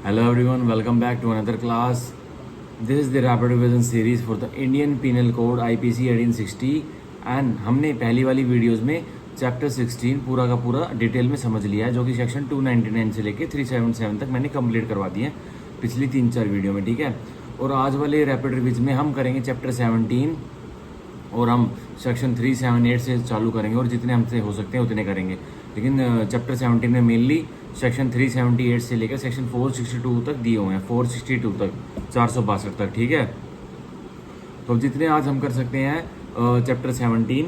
Hello everyone, welcome back to another class. This is the rapid revision series for the Indian Penal Code IPC 1860 and हमने पहली वाली videos में chapter 16 पूरा का पूरा detail में समझ लिया है, जो कि सेक्शन 299 से लेके 377 तक मैंने कंप्लीट करवा दिए हैं पिछली 3-4 वीडियो में, ठीक है। और आज वाले रैपिड रिविज में हम करेंगे चैप्टर 17 और हम सेक्शन 378 से चालू करेंगे और जितने हमसे हो सकते हैं उतने करेंगे। लेकिन चैप्टर 17 में मेनली सेक्शन 378 से लेकर सेक्शन 462 तक दिए हुए हैं, 462 तक 462 तक, ठीक है। तो जितने आज हम कर सकते हैं चैप्टर 17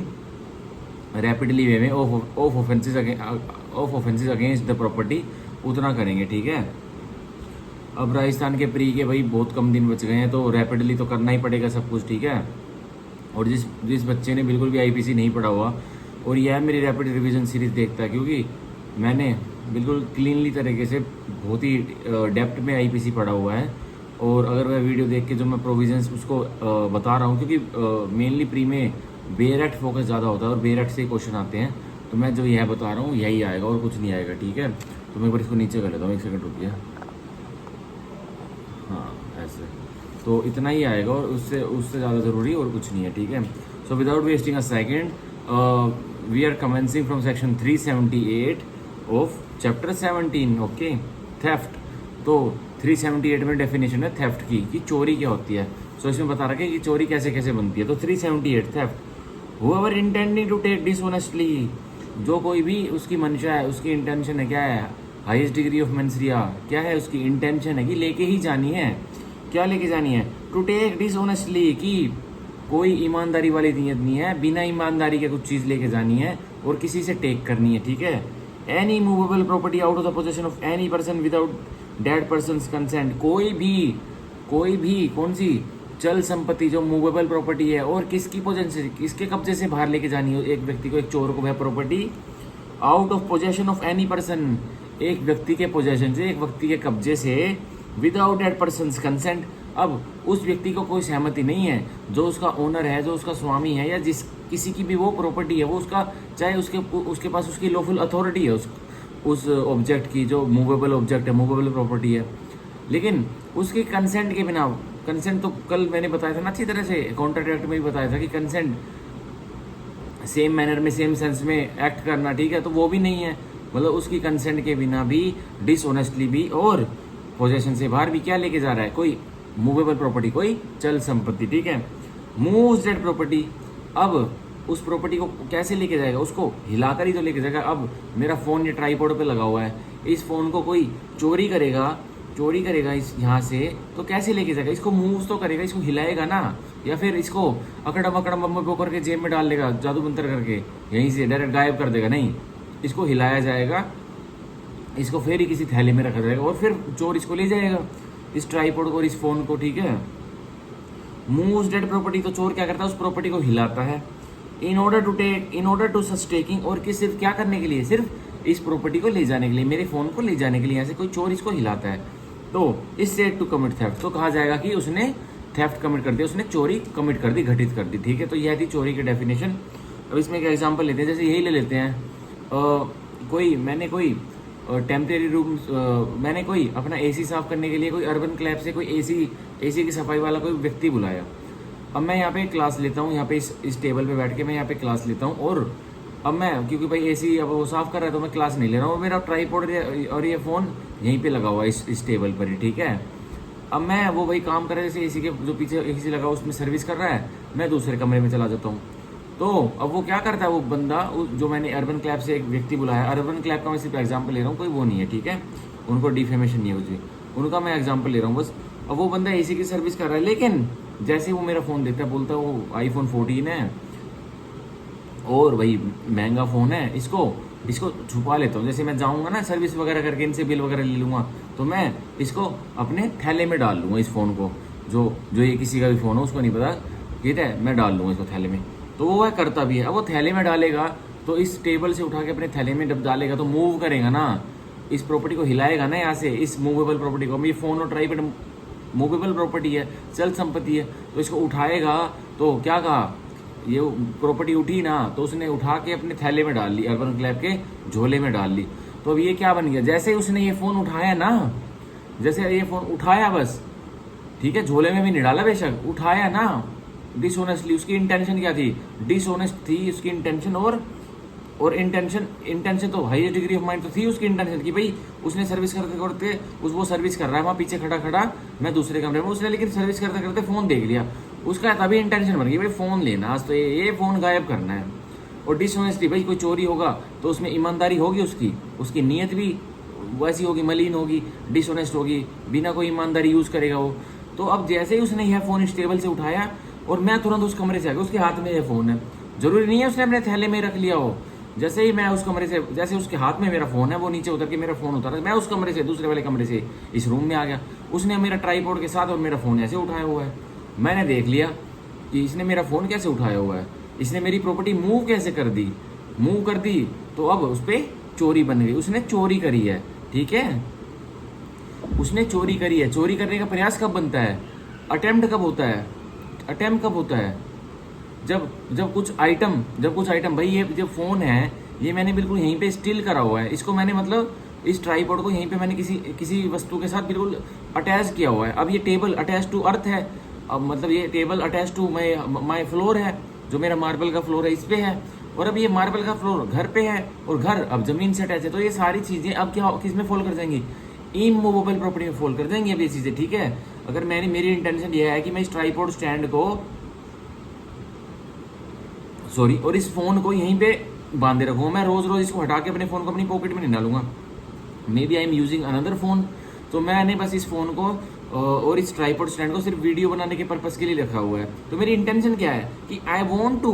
रैपिडली वे में of offences against the property उतना करेंगे, ठीक है। अब राजस्थान के प्री के भाई बहुत कम दिन बच गए हैं, तो रैपिडली तो करना ही पड़ेगा सब कुछ, ठीक है। और जिस बच्चे ने बिल्कुल भी आईपीसी नहीं पढ़ा हुआ और यह मेरी रैपिड रिवीजन सीरीज देखता है, क्योंकि मैंने बिल्कुल क्लीनली तरीके से बहुत ही डेप्थ में आईपीसी पढ़ा हुआ है। और अगर वह वीडियो देख के जो मैं प्रोविजंस उसको बता रहा हूँ, क्योंकि मेनली प्री में बेयर एक्ट फोकस ज़्यादा होता है और बेयर एक्ट से क्वेश्चन आते हैं, तो मैं जो यह बता रहा हूँ यही आएगा और कुछ नहीं आएगा, ठीक है। तो मैं एक बार इसको नीचे कर लेता हूँ, 1 सेकंड रुकिए। हाँ ऐसे, तो इतना ही आएगा और उससे ज़्यादा ज़रूरी और कुछ नहीं है, ठीक है। So without wasting a second we are commencing from section 378 of chapter 17, okay. Theft, तो 378 में डेफिनेशन है थेफ्ट की कि चोरी क्या होती है। सो इसमें बता रखा है कि चोरी कैसे कैसे बनती है। तो 378 theft, whoever intending to take dishonestly, जो कोई भी उसकी मंशा है, उसकी इंटेंशन है क्या है, हाईएस्ट डिग्री ऑफ मेंसरिया क्या है, उसकी इंटेंशन है कि लेके ही जानी है, क्या लेके जानी है, टू टेक डिसऑनेस्टली, कि कोई ईमानदारी वाली नीयत नहीं है, बिना ईमानदारी के कुछ चीज़ लेके जानी है और किसी से टेक करनी है, ठीक है। Any movable property out of the possession of any person without dead person consent, कोई भी कौन सी चल संपत्ति जो मूवेबल प्रॉपर्टी है और किसकी पोजेशन से, किसके कब्जे से बाहर लेके जानी है एक व्यक्ति को, एक चोर को, वह property out of possession of any person, एक व्यक्ति के पोजेशन से, एक व्यक्ति के कब्जे से, विदाउट डेड पर्सन कंसेंट। अब उस व्यक्ति को कोई सहमति नहीं है, जो उसका ओनर है, जो उसका स्वामी है, या जिस किसी की भी वो प्रॉपर्टी है, वो उसका चाहे उसके पास उसकी लॉफुल अथॉरिटी है उस ऑब्जेक्ट की, जो मूवेबल ऑब्जेक्ट है, मूवेबल प्रॉपर्टी है, लेकिन उसके कंसेंट के बिना। कंसेंट तो कल मैंने बताया था ना अच्छी तरह से, कॉन्ट्रैक्ट एक्ट में भी बताया था कि कंसेंट सेम मैनर में, सेम सेंस में एक्ट करना, ठीक है। तो वो भी नहीं है, मतलब उसकी कंसेंट के बिना भी, डिसऑनेस्टली भी और पोजेशन से बाहर भी क्या लेके जा रहा है, कोई मूवेबल प्रॉपर्टी, कोई चल संपत्ति, ठीक है। मूव्स डेड प्रॉपर्टी, अब उस प्रॉपर्टी को कैसे लेके जाएगा, उसको हिलाकर ही तो लेके जाएगा। अब मेरा फ़ोन ये ट्राईपॉड पे लगा हुआ है, इस फ़ोन को कोई चोरी करेगा इस यहाँ से, तो कैसे लेके जाएगा, इसको मूव्स तो करेगा, इसको हिलाएगा ना, या फिर इसको अकड़म बम्बो करके जेब में डाल देगा जादू मंतर करके, यहीं से डायरेक्ट गायब कर देगा, नहीं, इसको हिलाया जाएगा, इसको फिर ही किसी थैले में रखा जाएगा और फिर चोर इसको ले जाएगा, इस ट्राईपॉड को और इस फोन को, ठीक है। मूव्स डेड प्रॉपर्टी, तो चोर क्या करता है, उस प्रॉपर्टी को हिलाता है in order to such taking, और किस सिर्फ क्या करने के लिए, सिर्फ इस प्रॉपर्टी को ले जाने के लिए, मेरे फोन को ले जाने के लिए, यहाँ से कोई चोर इसको हिलाता है, तो इससे टू कमिट थेफ्ट, तो कहा जाएगा कि उसने थेफ्ट कमिट कर दिया, उसने चोरी कमिट कर दी, घटित कर दी, ठीक है। तो यह थी चोरी की डेफिनेशन। अब इसमें एक एग्जाम्पल लेते हैं, जैसे यही ले लेते हैं, मैंने कोई टेम्परेरी रूम, मैंने कोई अपना एसी साफ करने के लिए कोई अर्बन क्लैब से कोई एसी की सफाई वाला कोई व्यक्ति बुलाया। अब मैं यहाँ पे क्लास लेता हूँ, यहाँ पे इस टेबल पे बैठ के मैं यहाँ पे क्लास लेता हूँ, और अब मैं, क्योंकि भाई एसी अब वो साफ कर रहा है तो मैं क्लास नहीं ले रहा हूँ, मेरा ट्राईपॉड और ये फ़ोन यहीं पे लगा हुआ है इस टेबल पर ही, ठीक है। अब मैं वो भाई काम कर रहे, जैसे एसी के जो पीछे एसी लगा उसमें सर्विस कर रहा है, मैं दूसरे कमरे में चला जाता हूँ। तो अब वो क्या करता है, वो बंदा जो मैंने अर्बन क्लैब से एक व्यक्ति बुलाया, अर्बन क्लैब का मैं सिर्फ एग्जाम्पल ले रहा हूँ, कोई वो नहीं है, ठीक है, उनको डिफेमेशन नहीं है कुछ भी, उनका मैं एग्जाम्पल ले रहा हूँ बस। अब वो बंदा एसी की सर्विस कर रहा है, लेकिन जैसे वो मेरा फ़ोन देखता है, बोलता है वो iPhone 14 है और भाई महंगा फ़ोन है, इसको छुपा लेता हूँ। जैसे मैं जाऊँगा ना सर्विस वगैरह करके, इनसे बिल वगैरह ले लूँगा, तो मैं इसको अपने थैले में डाल लूँगा, इस फ़ोन को, जो ये किसी का भी फ़ोन हो उसको नहीं पता, ठीक है, मैं डाल लूँगा इसको थैले में। तो वो वह करता भी है। अब वो थैले में डालेगा तो इस टेबल से उठा के अपने थैले में जब डालेगा तो मूव करेगा ना, इस प्रॉपर्टी को हिलाएगा ना यहाँ से, इस मूवेबल प्रॉपर्टी को। ये फ़ोन और ट्राईपॉड मूवेबल प्रॉपर्टी है, चल संपत्ति है, तो इसको उठाएगा, तो क्या कहा, ये प्रॉपर्टी उठी ना, तो उसने उठा के अपने थैले में डाल ली, अर्बन क्लैब के झोले में डाल ली। तो अब ये क्या बन गया, जैसे ही उसने ये फ़ोन उठाया ना, जैसे ये फोन उठाया बस, ठीक है, झोले में भी नहीं डाला बेशक, उठाया ना डिसऑनेस्टली, उसकी इंटेंशन क्या थी, डिसऑनेस्ट थी उसकी इंटेंशन। और इंटेंशन तो हाईएस्ट डिग्री ऑफ माइंड तो थी उसकी इंटेंशन की भाई उसने सर्विस करते करते वो सर्विस कर रहा है वहाँ पीछे खड़ा खड़ा, मैं दूसरे कमरे में, उसने लेकिन सर्विस करते करते फ़ोन देख लिया, उसका तभी इंटेंशन बन गई भाई फ़ोन लेना, आज तो ये फ़ोन गायब करना है। और डिसऑनेस्टी, भाई कोई चोरी होगा तो उसमें ईमानदारी होगी, उसकी नीयत भी वैसी होगी, मलिन होगी, डिसऑनेस्ट होगी, बिना कोई ईमानदारी यूज़ करेगा वो। तो अब जैसे ही उसने यह फ़ोन इस टेबल से उठाया और मैं तुरंत उस कमरे से आ गया, उसके हाथ में यह फ़ोन है, ज़रूरी नहीं है उसने अपने थैले में रख लिया हो। जैसे ही मैं उस कमरे से, जैसे उसके हाथ में मेरा फ़ोन है, वो नीचे उतर के मेरा फ़ोन उतारा, मैं उस कमरे से दूसरे वाले कमरे से इस रूम में आ गया, उसने मेरा ट्राइपॉड के साथ और मेरा फ़ोन ऐसे उठाया हुआ है। मैंने देख लिया कि इसने मेरा फ़ोन कैसे उठाया हुआ है, इसने मेरी प्रॉपर्टी मूव कैसे कर दी, मूव कर दी, तो अब उस पर चोरी बन गई, उसने चोरी करी है, ठीक है, उसने चोरी करी है। चोरी करने का प्रयास कब बनता है, अटेम्प्ट कब होता है, अटेम्प्ट कब होता है, जब कुछ आइटम भाई ये जो फ़ोन है ये मैंने बिल्कुल यहीं पे स्टिल करा हुआ है, इसको मैंने मतलब इस ट्राइपॉड को यहीं पे मैंने किसी वस्तु के साथ बिल्कुल अटैच किया हुआ है। अब ये टेबल अटैच टू अर्थ है, अब मतलब ये table attach to my floor है, जो मेरा मार्बल का फ्लोर है इस पे है, और अब ये मार्बल का फ्लोर घर पे है और घर अब जमीन से अटैच है, तो ये सारी चीज़ें अब क्या किस में फॉल कर जाएंगी, इमूवेबल प्रॉपर्टी में फॉल कर जाएंगी अब ये चीज़ें, ठीक है। अगर मेरी इंटेंशन ये है कि मैं इस ट्राइपॉड स्टैंड को और इस फोन को यहीं पे बांधे रखूँ, मैं रोज रोज इसको हटा के अपने फोन को अपनी पॉकेट में नहीं डालूंगा, maybe I am using another phone, तो मैंने बस इस फोन को और इस ट्राइपॉड स्टैंड को सिर्फ वीडियो बनाने के पर्पस के लिए रखा हुआ है। तो मेरी इंटेंशन क्या है कि आई वॉन्ट टू,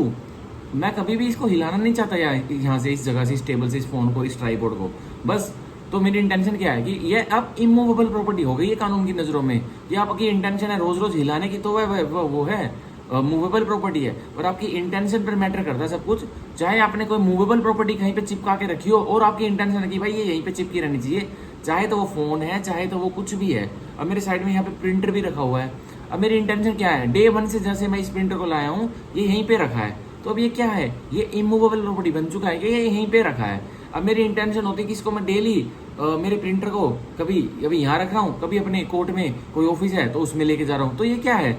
मैं कभी भी इसको हिलाना नहीं चाहता यहाँ से, इस जगह से, इस टेबल से, इस फोन को, इस ट्राइपॉड को, बस। तो मेरी इंटेंशन क्या है कि ये अब इमूवेबल प्रॉपर्टी हो गई है कानून की नज़रों में, कि आपकी इंटेंशन है रोज रोज हिलाने की, तो वो है मूवेबल प्रॉपर्टी है, और आपकी इंटेंशन पर मैटर करता है सब कुछ। चाहे आपने कोई मूवेबल प्रॉपर्टी कहीं पे चिपका के रखी हो और आपकी इंटेंशन है कि भाई ये यहीं पे चिपकी रहनी चाहिए, चाहे तो वो फोन है, चाहे तो वो कुछ भी है। अब मेरे साइड में यहाँ पे प्रिंटर भी रखा हुआ है, अब मेरी इंटेंशन क्या है, डे 1 से जैसे मैं इस प्रिंटर को लाया हूँ ये यहीं पे रखा है, तो अब ये क्या है, ये इमूवेबल प्रॉपर्टी बन चुका है कि ये यहीं पे रखा है। अब मेरी इंटेंशन होती है कि इसको मैं डेली मेरे प्रिंटर को कभी यहाँ रख रहा हूँ, कभी अपने कोर्ट में कोई ऑफिस है तो उसमें लेके जा रहा हूँ, तो ये क्या है,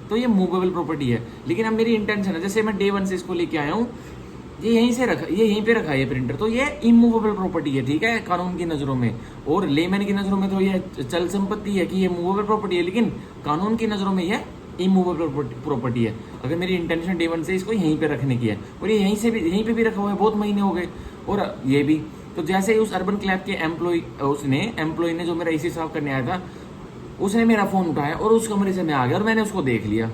तो ये मूवेबल प्रॉपर्टी है। लेकिन अब मेरी इंटेंशन है, जैसे मैं डे 1 से इसको लेके आया हूँ, ये यहीं पे रखा है ये प्रिंटर, तो ये इमूवेबल प्रॉपर्टी है, ठीक है, कानून की नज़रों में। और लेमैन की नज़रों में तो ये चल संपत्ति है कि ये मूवेबल प्रॉपर्टी है, लेकिन कानून की नज़रों में ये इमूवेबल प्रॉपर्टी है। अगर मेरी इंटेंशन डे 1 से इसको यहीं पे रखने की है, और ये यहीं पे भी रखा हुआ है, बहुत महीने हो गए, और ये भी। तो जैसे ही उस अर्बन क्लैब के एम्प्लॉय ने जो मेरा एसी साफ करने आया था, उसने मेरा फ़ोन उठाया और उस कमरे से मैं आ गया और मैंने उसको देख लिया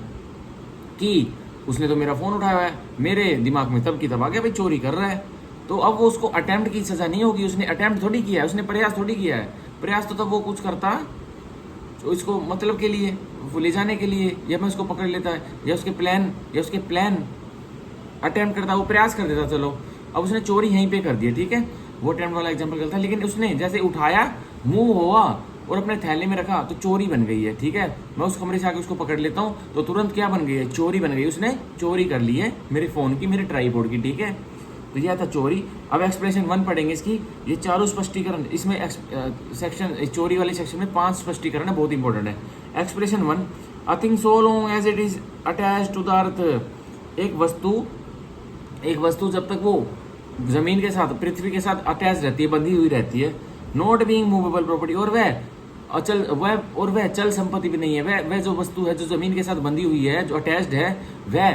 कि उसने तो मेरा फ़ोन उठाया है। मेरे दिमाग में तब की तब आ गया भाई चोरी कर रहा है, तो अब वो उसको अटेम्प्ट की सज़ा नहीं होगी, उसने अटेम्प्ट थोड़ी किया है, उसने प्रयास थोड़ी किया है। प्रयास तो तब वो कुछ करता तो इसको मतलब के लिए, वो ले जाने के लिए, या मैं उसको पकड़ लेता है, या उसके प्लान अटेम्प्ट करता, वो प्रयास कर देता, चलो। अब उसने चोरी यहीं पे कर दिया, ठीक है, वो अटेम्प्ट वाला एग्जाम्पल गलत था, लेकिन उसने जैसे उठाया, मूव हुआ और अपने थैले में रखा, तो चोरी बन गई है, ठीक है। मैं उस कमरे से आके उसको पकड़ लेता हूँ तो तुरंत क्या बन गई है, चोरी बन गई, उसने चोरी कर ली है मेरे फ़ोन की, मेरे ट्राइपॉड की, ठीक है। तो यह था चोरी। अब एक्सप्रेशन 1 पढ़ेंगे इसकी, ये चारों स्पष्टीकरण, इसमें सेक्शन चोरी वाले सेक्शन में 5 स्पष्टीकरण है, बहुत इंपॉर्टेंट है। Expression 1, a thing so long as it is attach to the earth, एक वस्तु जब तक वो जमीन के साथ, पृथ्वी के साथ अटैच रहती है, बंधी हुई रहती है, नॉट बीइंग मूवेबल प्रॉपर्टी, और वह चल संपत्ति भी नहीं है, वह जो वस्तु है जो जमीन के साथ बंधी हुई है, जो अटैच्ड है, वह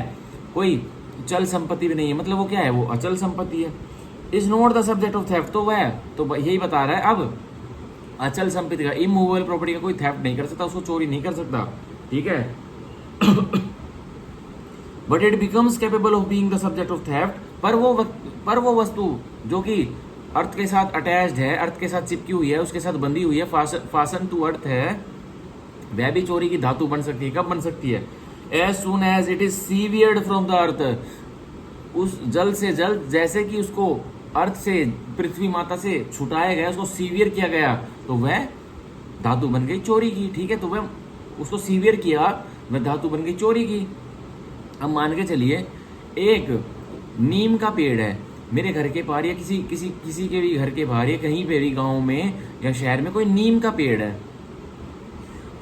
कोई चल संपत्ति भी नहीं है, मतलब वो क्या है, वो अचल संपत्ति है। Is not the subject of theft, तो वह तो यही बता रहा है अब अचल संपत्ति का, इमूवेबल प्रॉपर्टी का कोई थेफ्ट नहीं कर सकता, उसको चोरी नहीं कर सकता, ठीक है। But it becomes capable of being the subject of theft, पर वो वस्तु जो कि अर्थ के साथ अटैच्ड है, अर्थ के साथ चिपकी हुई है, उसके साथ बंधी हुई है, फासन टू अर्थ है, वह भी चोरी की धातु बन सकती है। कब बन सकती है, as soon as it is severed from the earth, उस जल्द से जल्द जैसे कि उसको अर्थ से, पृथ्वी माता से छुटाया गया, उसको सीवियर किया गया, तो वह धातु बन गई चोरी की, ठीक है। तो वह उसको सीवियर किया, वह धातु बन गई चोरी की। अब मान के चलिए एक नीम का पेड़ है मेरे घर के बाहर, या किसी के भी घर के बाहर, या कहीं पे भी गांव में या शहर में कोई नीम का पेड़ है,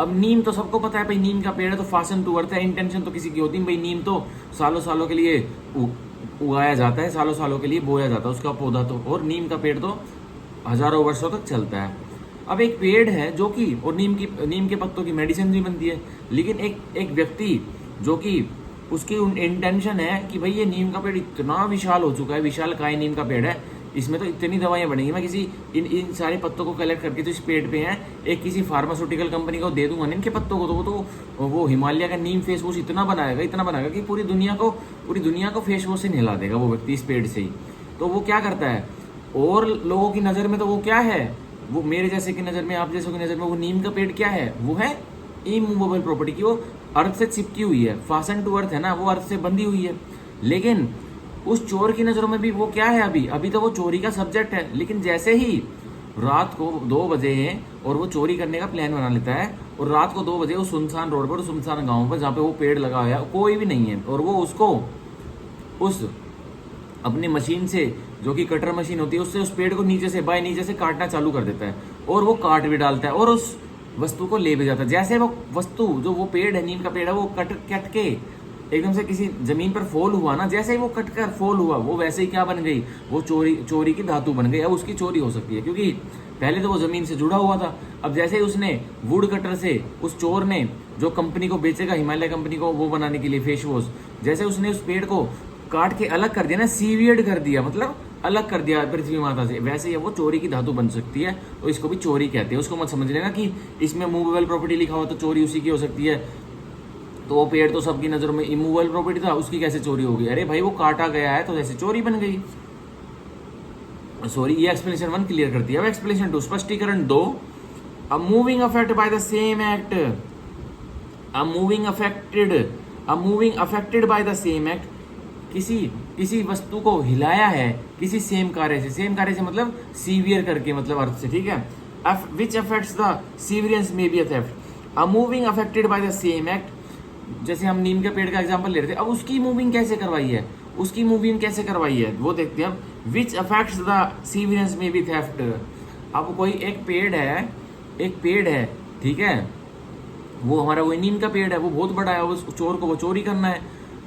अब नीम तो सबको पता है भाई, नीम का पेड़ है तो फासन टू अर्थ है, इंटेंशन तो किसी की होती है भाई, नीम तो सालों सालों के लिए उगाया जाता है, सालों सालों के लिए बोया जाता है उसका पौधा तो, और नीम का पेड़ तो हजारों वर्षों तक चलता है। अब एक पेड़ है जो कि, और नीम के पत्तों की मेडिसिन भी बनती है, लेकिन एक व्यक्ति जो कि उसकी इंटेंशन है कि भाई ये नीम का पेड़ इतना विशाल हो चुका है, विशाल काय नीम का पेड़ है, इसमें तो इतनी दवाइयां बनेंगी, मैं किसी इन सारे पत्तों को कलेक्ट करके जो इस पेड़ पे हैं एक किसी फार्मास्यूटिकल कंपनी को दे दूंगा ना इनके पत्तों को, तो वो हिमालय का नीम फेस वॉश इतना बनाएगा कि पूरी दुनिया को फेस वॉश से नहला देगा वो व्यक्ति इस पेड़ से ही। तो वो क्या करता है, और लोगों की नज़र में तो वो क्या है, वो मेरे जैसे की नज़र में, आप जैसे की नज़र में वो नीम का पेड़ क्या है, वो है इमूवेबल प्रॉपर्टी की, वो अर्थ से चिपकी हुई है, फासन टू अर्थ है ना, वो अर्थ से बंधी हुई है। लेकिन उस चोर की नज़रों में भी वो क्या है, अभी तो वो चोरी का सब्जेक्ट है, लेकिन जैसे ही रात को 2 बजे है और वो चोरी करने का प्लान बना लेता है, और रात को 2 बजे उस सुनसान रोड पर, सुनसान गाँव पर जहाँ पे वो पेड़ लगा हुआ है कोई भी नहीं है, और वो उसको उस अपनी मशीन से, जो कि कटर मशीन होती है, उससे उस पेड़ को नीचे से काटना चालू कर देता है, और वो काट भी डालता है और उस वस्तु को ले भी जाता है। जैसे वो वस्तु, जो वो पेड़ है, नीम का पेड़ है, वो कट के एकदम से किसी जमीन पर फॉल हुआ ना, जैसे ही वो कट कर फॉल हुआ, वो वैसे ही क्या बन गई, वो चोरी की धातु बन गई। अब उसकी चोरी हो सकती है क्योंकि पहले तो वो जमीन से जुड़ा हुआ था। अब जैसे ही उसने वुड कटर से, उस चोर ने जो कंपनी को बेचेगा, हिमालय कंपनी को, वो बनाने के लिए फेस वॉश, जैसे उसने उस पेड़ को काट के अलग कर दिया ना, सीवियर्ड कर दिया, मतलब अलग कर दिया पृथ्वी माता से, वैसे ही वो चोरी की धातु बन सकती है, तो इसको भी चोरी कहते हैं। उसको मत समझ लेना कि इसमें मूवेबल प्रॉपर्टी लिखा हुआ तो चोरी उसी की हो सकती है, तो वो पेड़ तो सबकी नजरों में इमूवेबल प्रॉपर्टी था, उसकी कैसे चोरी होगी, अरे भाई वो काटा गया है तो जैसे चोरी बन गई। सॉरी, ये एक्सप्लेनेशन 1 क्लियर करती है। अब एक्सप्लेनेशन 2, स्पष्टीकरण 2, a moving affect by the same act, a moving affected by the same act, किसी वस्तु को हिलाया है किसी सेम कार्य से मतलब सीवियर करके, मतलब अर्थ से, ठीक है। विच अफेक्ट्स द सीवियरेंस में be a theft, a moving affected by the same act, जैसे हम नीम के पेड़ का एग्जांपल ले रहे थे, अब उसकी मूविंग कैसे करवाई है, वो देखते हैं अब। विच अफेक्ट्स द सीवियरेंस में बी थेफ्ट, अब कोई एक पेड़ है, ठीक है, वो हमारा वो नीम का पेड़ है, वो बहुत बड़ा है, उस चोर को वो चोरी करना है,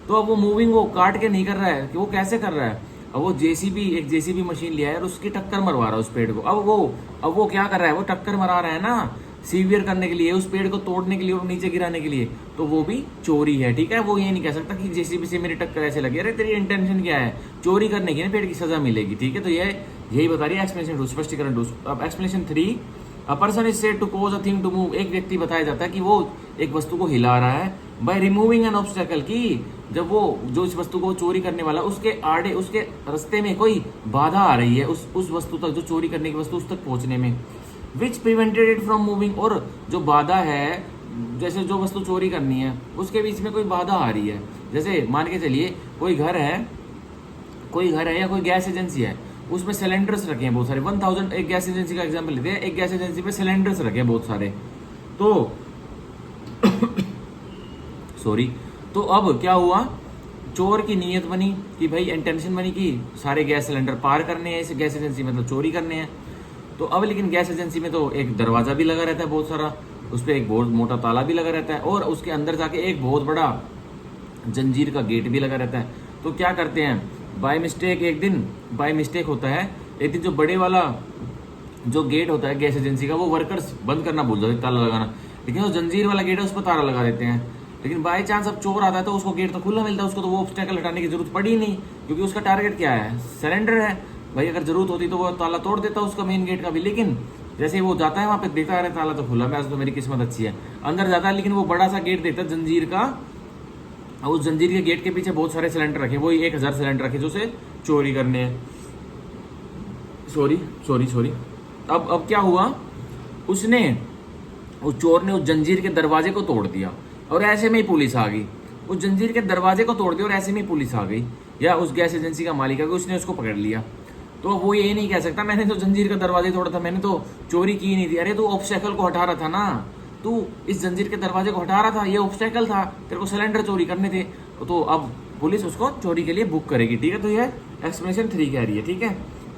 तो अब वो मूविंग वो काट के नहीं कर रहा है, कि वो कैसे कर रहा है, अब वो एक जेसीबी मशीन लिया है और उसकी टक्कर मरवा रहा है उस पेड़ को। अब वो क्या कर रहा है, वो टक्कर मरा रहा है ना, सीवियर करने के लिए, उस पेड़ को तोड़ने के लिए और नीचे गिराने के लिए, तो वो भी चोरी है, ठीक है। वो ये नहीं कह सकता कि जेसीबी से मेरी टक्कर ऐसे लगी, अरे तेरी इंटेंशन क्या है, चोरी करने की ना, पेड़ की सजा मिलेगी, ठीक है। तो यही बता रही है एक्सप्लेनेशन 2, स्पष्टीकरण 2। अब explanation 3, a person is said to cause a thing to move, एक व्यक्ति बताया जाता है कि वो एक वस्तु को हिला रहा है, बाय रिमूविंग एन ऑब्स्टेकल, की जब वो जो इस वस्तु को चोरी करने वाला, उसके रास्ते में कोई बाधा आ रही है उस वस्तु तक, जो चोरी करने की वस्तु उस तक पहुंचने में, विच प्रिवेंटेड इट फ्रॉम मूविंग, और जो बाधा है, जैसे जो वस्तु चोरी करनी है उसके बीच में कोई बाधा आ रही है, जैसे मान के चलिए कोई घर है या कोई गैस एजेंसी है, उसमें सिलेंडर्स रखे हैं बहुत सारे, 1000, एक गैस एजेंसी का एग्जांपल लेते हैं, एक गैस एजेंसी पे सिलेंडर्स रखे हैं बहुत सारे, तो सॉरी, तो अब क्या हुआ, चोर की नीयत बनी कि भाई इंटेंशन बनी कि सारे गैस सिलेंडर पार करने हैं इस गैस एजेंसी, मतलब चोरी करने हैं। तो अब लेकिन गैस एजेंसी में तो एक दरवाजा भी लगा रहता है बहुत सारा, उस पर एक बहुत मोटा ताला भी लगा रहता है, और उसके अंदर जाके एक बहुत बड़ा जंजीर का गेट भी लगा रहता है। तो क्या करते हैं, बाय मिस्टेक होता है, एक दिन जो बड़े वाला जो गेट होता है गैस एजेंसी का, वो वर्कर्स बंद करना भूल जाते, ताला लगाना, लेकिन जो जंजीर वाला गेट है उस पर ताला लगा देते हैं। लेकिन बाई चांस अब चोर आता है तो उसको गेट तो खुला मिलता है, उसको तो वो ऑब्स्टेकल हटाने की जरूरत पड़ी नहीं, क्योंकि उसका टारगेट क्या है, सिलेंडर है भाई, अगर जरूरत होती तो वो ताला तोड़ देता उसका मेन गेट का भी। लेकिन जैसे ही वो जाता है वहां पे देखता है ताला तो खुला, मैं तो मेरी किस्मत अच्छी है, अंदर जाता है, लेकिन वो बड़ा सा गेट देता है जंजीर का, और उस जंजीर के गेट के पीछे बहुत सारे सिलेंडर रखे, वो 1000 सिलेंडर रखे जो उसे चोरी करने हैं। सॉरी, अब क्या हुआ, उस चोर ने उस जंजीर के दरवाजे को तोड़ दिया, और ऐसे में ही पुलिस आ गई, उस जंजीर के दरवाजे को तोड़ दिया और ऐसे में ही पुलिस आ गई, या उस गैस एजेंसी का मालिक है, उसने उसको पकड़ लिया। तो वो ये नहीं कह सकता मैंने तो जंजीर का दरवाजे तोड़ा था, मैंने तो चोरी की नहीं थी, अरे तू ऑब्स्टेकल को हटा रहा था ना, तू इस जंजीर के दरवाजे को हटा रहा था, ये ऑब्स्टेकल था, तेरे को सिलेंडर चोरी करने थे, तो अब पुलिस उसको चोरी के लिए बुक करेगी, ठीक है। तो ये एक्सप्लेनेशन 3 कह रही है, ठीक है।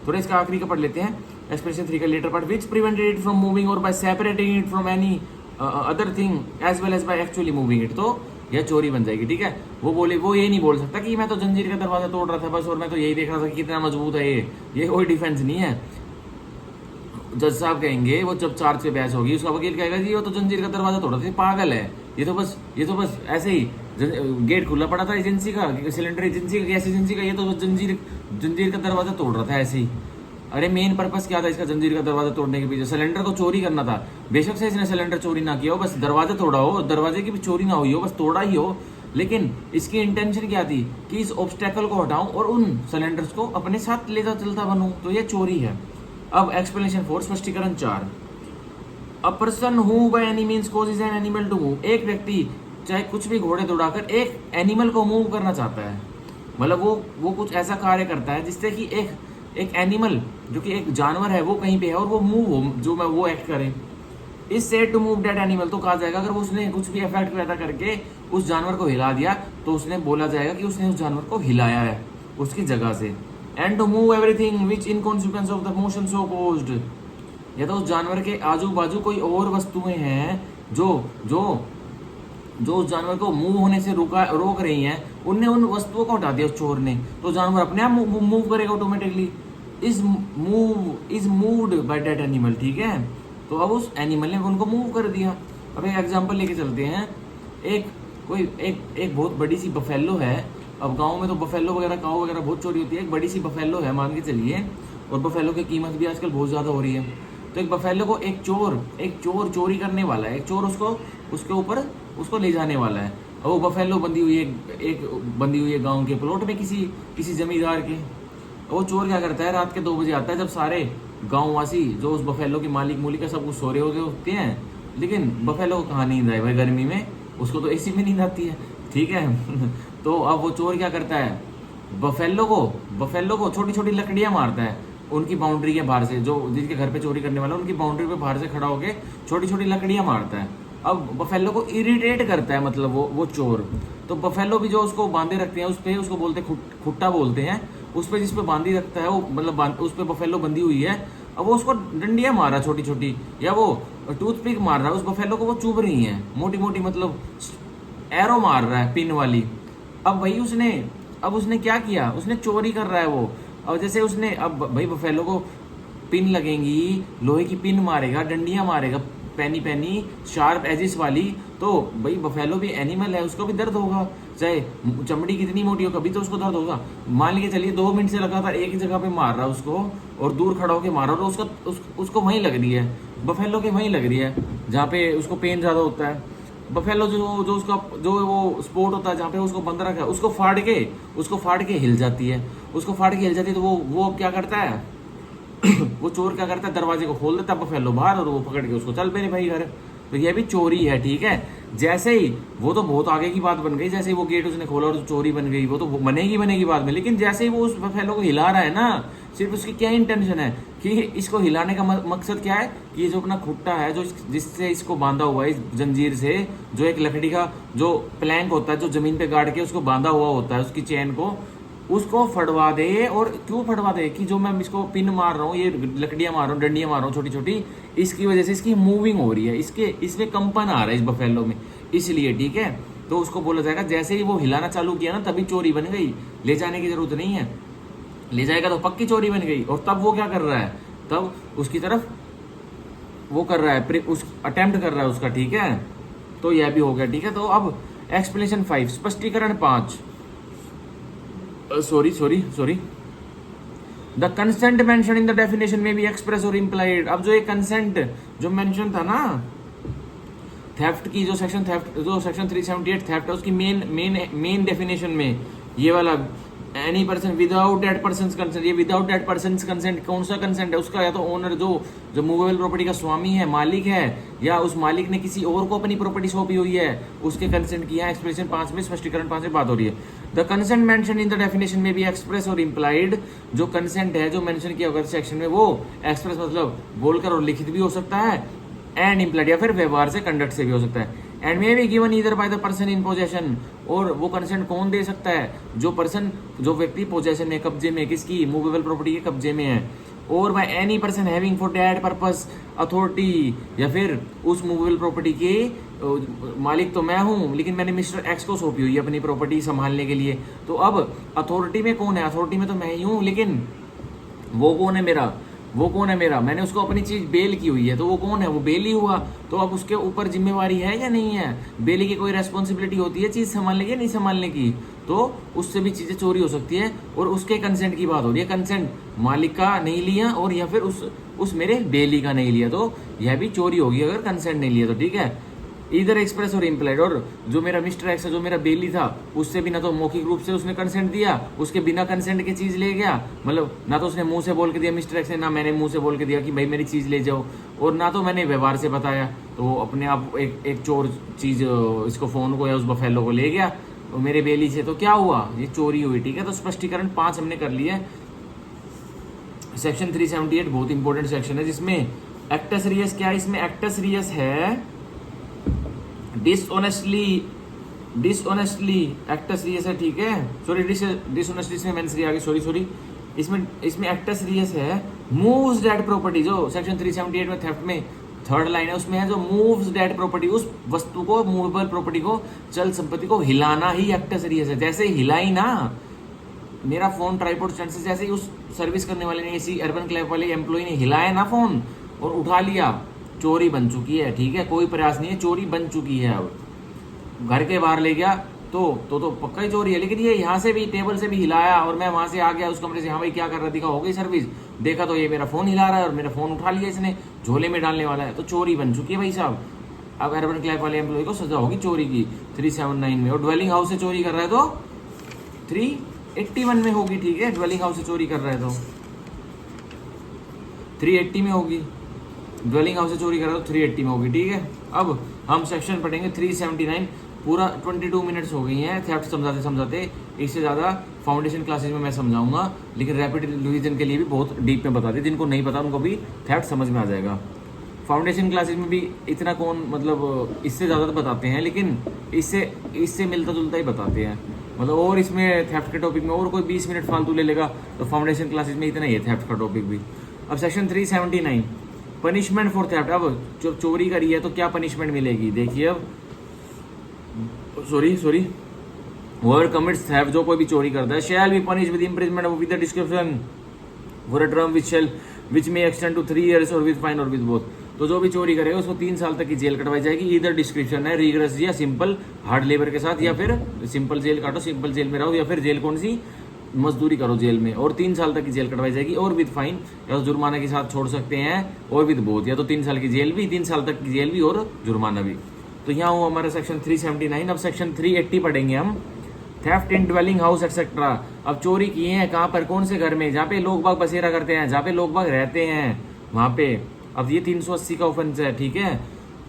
थोड़ा इसका आखिरी का पढ़ लेते हैं, एक्सप्लेनेशन 3 का letter part, which prevented it from moving और by separating it from any other thing as well as by actually moving it, तो यह चोरी बन जाएगी। ठीक है, वो ये नहीं बोल सकता कि मैं तो जंजीर का दरवाजा तोड़ रहा था बस, और मैं तो यही देख रहा था कि कितना मजबूत है ये कोई डिफेंस नहीं है। जज साहब कहेंगे, वो जब चार्ज पे बहस होगी, उसका वकील कहेगा जी वो तो जंजीर का दरवाजा तोड़ा था, पागल है, ये तो बस ऐसे ही गेट खुला पड़ा था एजेंसी का, सिलेंडर एजेंसी का, गैस एजेंसी का, ये तो बस जंजीर का दरवाजा तोड़ रहा था ऐसे ही। अरे मेन पर्पस क्या था इसका जंजीर का दरवाजा तोड़ने के पीछे? सिलेंडर को चोरी करना था। बेशक से इसने सिलेंडर चोरी ना किया हो, बस दरवाजा तोड़ा हो, दरवाजे की भी चोरी ना हुई हो, बस तोड़ा ही हो, लेकिन इसकी इंटेंशन क्या थी कि इस ऑब्स्टेकल को हटाऊं और उन सिलेंडर्स को अपने साथ ले चलता बनूं, तो ये चोरी है। अब एक्सप्लेनेशन 4, स्पष्टीकरण 4, a person who by any means causes an animal to move, एक व्यक्ति चाहे कुछ भी घोड़े दौड़ाकर एक एनिमल को मूव करना चाहता है, मतलब वो कुछ ऐसा कार्य करता है जिससे कि एक एनिमल जो कि एक जानवर है वो कहीं पे है और वो मूव हो, जो मैं वो एक्ट करे, is said to move that animal, तो कहा जाएगा अगर उसने कुछ भी इफेक्ट पैदा करके उस जानवर को हिला दिया तो उसने बोला जाएगा कि उसने उस जानवर को हिलाया है उसकी जगह से। And to move everything which in consequence of the motion so posed, या तो उस जानवर के आजू बाजू कोई और वस्तुएं हैं जो उस जानवर को मूव होने से रोक रही हैं, उनने उन वस्तुओं को हटा दिया उस चोर ने, तो जानवर अपने आप मूव करेगा automatically. Is moved by that animal, ठीक है, तो अब उस एनिमल ने उनको मूव कर दिया। अब एक एग्जांपल लेके चलते हैं, एक बहुत बड़ी सी बफेलो है। अब गांव में तो बफेलो वगैरह काऊ वगैरह बहुत चोरी होती है, एक बड़ी सी बफेलो है मान के चलिए, और बफेलो की कीमत भी आजकल बहुत ज़्यादा हो रही है। तो एक बफेलो को एक चोर चोरी करने वाला है, एक चोर उसके ऊपर उसको ले जाने वाला है। और वो बफेलो बंधी हुई है गांव के प्लॉट में किसी जमींदार के। वो चोर क्या करता है, रात के 2 बजे आता है जब सारे गांववासी जो उस बफेलो के मालिक है सब कुछ सो रहे होते हैं, लेकिन बफेलो को कहाँ नींद आए भाई, गर्मी में उसको तो एसी में नींद आती है, ठीक है। तो अब वो चोर क्या करता है, बफेलो को छोटी छोटी लकड़ियां मारता है उनकी बाउंड्री के बाहर से, जो जिनके घर पे चोरी करने वाला उनकी बाउंड्री पे बाहर से खड़ा होके छोटी छोटी लकड़ियां मारता है। अब बफेलो को इरिटेट करता है, मतलब वो चोर। तो बफेलो भी जो उसको बांधे रखते हैं उस पे, उसको बोलते हैं खुट्टा बोलते हैं, उस पे जिस पे बांधी रखता है वो, मतलब उस पे बफेलो बंधी हुई है। अब वो उसको डंडियां मार रहा है छोटी छोटी, या वो टूथपिक मार रहा है उस बफेलो को, वो चुभ रही है मोटी मोटी, मतलब एरो मार रहा है पिन वाली। अब भाई उसने क्या किया, उसने चोरी कर रहा है वो। अब जैसे उसने, अब भाई बफेलो को पिन लगेंगी, लोहे की पिन मारेगा, डंडियां मारेगा पैनी शार्प एजिस वाली, तो भाई बफेलो भी एनिमल है, उसको भी दर्द होगा, चाहे चमड़ी कितनी मोटी हो कभी तो उसको दर्द होगा। मान लीजिए चलिए 2 मिनट से लगातार एक जगह पे मार रहा है उसको, और दूर खड़ा होकर मार रहा है, तो उसको वहीं लग रही है, बफेलो के वहीं लग रही है जहाँ पे उसको पेन ज़्यादा होता है। बफेलो जो वो स्पोर्ट होता है जहाँ पे उसको बंद रखा है, उसको फाड़ के हिल जाती है, तो वो क्या करता है वो चोर क्या करता है, दरवाजे को खोल देता है बफेलो बाहर, और वो पकड़ के उसको चल पे भाई घर। तो ये भी चोरी है, ठीक है। जैसे ही वो तो बहुत आगे की बात बन गई, जैसे ही वो गेट उसने खोला और चोरी बन गई, वो तो बनेगी बाद में, लेकिन जैसे ही वो उस बफेलो को हिला रहा है ना, सिर्फ उसकी क्या इंटेंशन है कि इसको हिलाने का मकसद क्या है कि ये जो अपना खुट्टा है, जो जिससे इसको बांधा हुआ है इस जंजीर से, जो एक लकड़ी का जो प्लैंक होता है जो जमीन पे गाड़ के उसको बांधा हुआ होता है उसकी चेन को, उसको फड़वा दे। और क्यों फड़वा दे कि जो मैं इसको पिन मार रहा हूँ, ये लकड़ियां मार रहा हूँ, डंडियां मार रहा हूँ छोटी छोटी, इसकी वजह से इसकी मूविंग हो रही है, इसमें कंपन आ रहा है इस बफेलो में, इसलिए, ठीक है। तो उसको बोला जाएगा जैसे ही वो हिलाना चालू किया ना तभी चोरी बन गई, ले जाने की जरूरत नहीं है, ले जाएगा तो पक्की चोरी बन गई। और तब वो क्या कर रहा है, तब उसकी तरफ वो कर रहा है, उस अटेम्प्ट कर रहा है उसका, ठीक है। तो यह भी हो गया, ठीक है। तो अब एक्सप्लेनेशन 5, स्पष्टीकरण 5, sorry, the consent mention in the definition में बी एक्सप्रेस और इम्प्लाइड। अब जो ये कंसेंट जो मेंशन था ना थेफ्ट की, जो सेक्शन 378 थेफ्ट है उसकी मेन डेफिनेशन में, ये वाला any person without that persons consent, ये विदाउट दैट पर्सन्स कंसेंट कौन सा कंसेंट है उसका, या तो ओनर जो मूवेबल प्रॉपर्टी का स्वामी है, मालिक है, या उस मालिक ने किसी और को अपनी प्रॉपर्टी सौंपी हुई है उसके कंसेंट किया। एक्सप्रेशन 5 में, स्पष्टीकरण 5 में बात हो रही है। The consent mention in the definition में भी एक्सप्रेस और इम्प्लाइड, जो कंसेंट है जो मेंशन किया होगा सेक्शन में वो एक्सप्रेस मतलब बोलकर और लिखित भी हो सकता है, एंड इम्प्लाइड या फिर व्यवहार से कंडक्ट से भी हो सकता है। And may be given either by the person in possession, और वो कंसेंट कौन दे सकता है, जो व्यक्ति पोजेशन में, कब्जे में, किसकी मूवेबल प्रॉपर्टी के कब्जे में है, और by any person having for that purpose authority, या फिर उस मूवेबल प्रॉपर्टी के मालिक तो मैं हूं लेकिन मैंने मिस्टर एक्स को सौंपी हुई है अपनी प्रॉपर्टी संभालने के लिए। तो अब अथॉरिटी में कौन है? अथॉरिटी में तो मैं ही हूं, लेकिन वो कौन है मेरा? वो कौन है मेरा? मैंने उसको अपनी चीज बेल की हुई है, तो वो कौन है? वो बेली हुआ। तो अब उसके ऊपर जिम्मेवारी है या नहीं है? बेली की कोई रेस्पॉन्सिबिलिटी होती है चीज संभालने की, नहीं संभालने की? तो उससे भी चीजें चोरी हो सकती है। और उसके कंसेंट की बात हो रही है, कंसेंट मालिक का नहीं लिया और या फिर उस मेरे बेली का नहीं लिया, तो यह भी चोरी होगी अगर कंसेंट नहीं लिया तो। ठीक है, इधर एक्सप्रेस और इम्प्लाइड। और जो मेरा मिस्टर एक्स है, जो मेरा बेली था, उससे भी ना तो मौखिक रूप से उसने कंसेंट दिया, उसके बिना कंसेंट की चीज ले गया, मतलब ना तो उसने मुंह से बोल के दिया मिस्टर एक्स ने, ना मैंने मुंह से बोल के दिया कि भाई मेरी चीज ले जाओ, और ना तो मैंने व्यवहार से बताया। तो वो अपने आप एक चोर चीज इसको फोन को या उस बफेलो को ले गया मेरे बेली से, तो क्या हुआ? ये चोरी हुई। ठीक है, तो स्पष्टीकरण 5 हमने कर लिया। सेक्शन 378 बहुत इंपॉर्टेंट सेक्शन है, जिसमें एक्टस रियस क्या है? इसमें एक्टस रियस है डिसऑनेस्टली एक्टस रियस है। ठीक है, सॉरी डिसऑनेस्टली इसमें मेंस आ गई, सॉरी। इसमें एक्टस रियस है मूव्स दैट प्रॉपर्टी, जो सेक्शन 378 में थेफ्ट में थर्ड लाइन है, उसमें है जो मूव्स दैट प्रॉपर्टी, उस वस्तु को, मूवेबल प्रॉपर्टी को, चल संपत्ति को हिलाना ही एक्टस रियस है। जैसे हिलाई ना मेरा फोन ट्राइपॉड स्टैंड से, जैसे ही उस सर्विस करने वाले ने, इसी अर्बन क्लैब वाले एम्प्लॉय ने हिलाया ना फोन और उठा लिया, चोरी बन चुकी है। ठीक है, कोई प्रयास नहीं है, चोरी बन चुकी है। अब घर के बाहर ले गया तो पक्का ही चोरी है। लेकिन ये यहाँ से भी, टेबल से भी हिलाया और मैं वहां से आ गया उस कमरे से, हाँ भाई क्या कर रहा, दिखा, हो गई सर्विस, देखा तो ये मेरा फोन हिला रहा है और मेरा फोन उठा लिया इसने, झोले में डालने वाला है, तो चोरी बन चुकी है भाई साहब। अब अर्बन क्लैब वाले एम्प्लॉय को सजा होगी चोरी की 379 में। और ड्वेलिंग हाउस से चोरी कर रहा है तो 381 में होगी। ठीक है, ड्वेलिंग हाउस से चोरी कर रहा है तो 380 में होगी। ड्वेलिंग हाउस से चोरी कर रहा है तो 380 में होगी। ठीक है, अब हम सेक्शन पढ़ेंगे 379। पूरा 22 मिनट्स हो गई हैं थेफ्ट समझाते। इससे ज़्यादा फाउंडेशन क्लासेस में मैं समझाऊंगा, लेकिन रैपिड रिवीजन के लिए भी बहुत डीप में बता दी। जिनको नहीं पता उनको भी थेफ्ट समझ में आ जाएगा। फाउंडेशन क्लासेस में भी इतना कौन, मतलब इससे ज़्यादा तो बताते हैं, लेकिन इससे मिलता जुलता ही बताते हैं, मतलब। और इसमें थेफ्ट के टॉपिक में और कोई 20 मिनट फालतू ले लेगा तो फाउंडेशन क्लासेस में इतना ही है थेफ्ट का टॉपिक भी। अब सेक्शन 379 पनिशमेंट फॉर थेफ्ट। अब जो चोरी करी है तो क्या पनिशमेंट मिलेगी? देखिए, अब सॉरी whoever commits theft, जो कोई भी चोरी करता है, shall be punished with imprisonment with the description for a term which may extend to 3 years or with fine or with both। तो जो भी चोरी करेगा उसको 3 साल तक की जेल कटवाई जाएगी। इधर डिस्क्रिप्शन है, रिग्रेस या सिंपल हार्ड लेबर के साथ, या फिर सिंपल जेल काटो, सिंपल जेल में रहो, या फिर जेल कौन सी, मजदूरी करो जेल में, और 3 साल तक की जेल कटवाई जाएगी। और विद फाइन, या तो जुर्माना के साथ छोड़ सकते हैं, और विद बोथ, या तो 3 साल की जेल भी, 3 साल तक की जेल भी और जुर्माना भी। तो यहाँ हुआ हमारा सेक्शन 379। अब सेक्शन 380 पढ़ेंगे हम, थेफ्ट इन ड्वेलिंग हाउस एक्सेट्रा। अब चोरी किए हैं कहाँ पर, कौन से घर में? जहाँ पे लोग बाग बसेरा करते हैं, जहाँ पे लोग बाग रहते हैं, वहां पे। अब ये 380 का ऑफेंस है। ठीक है,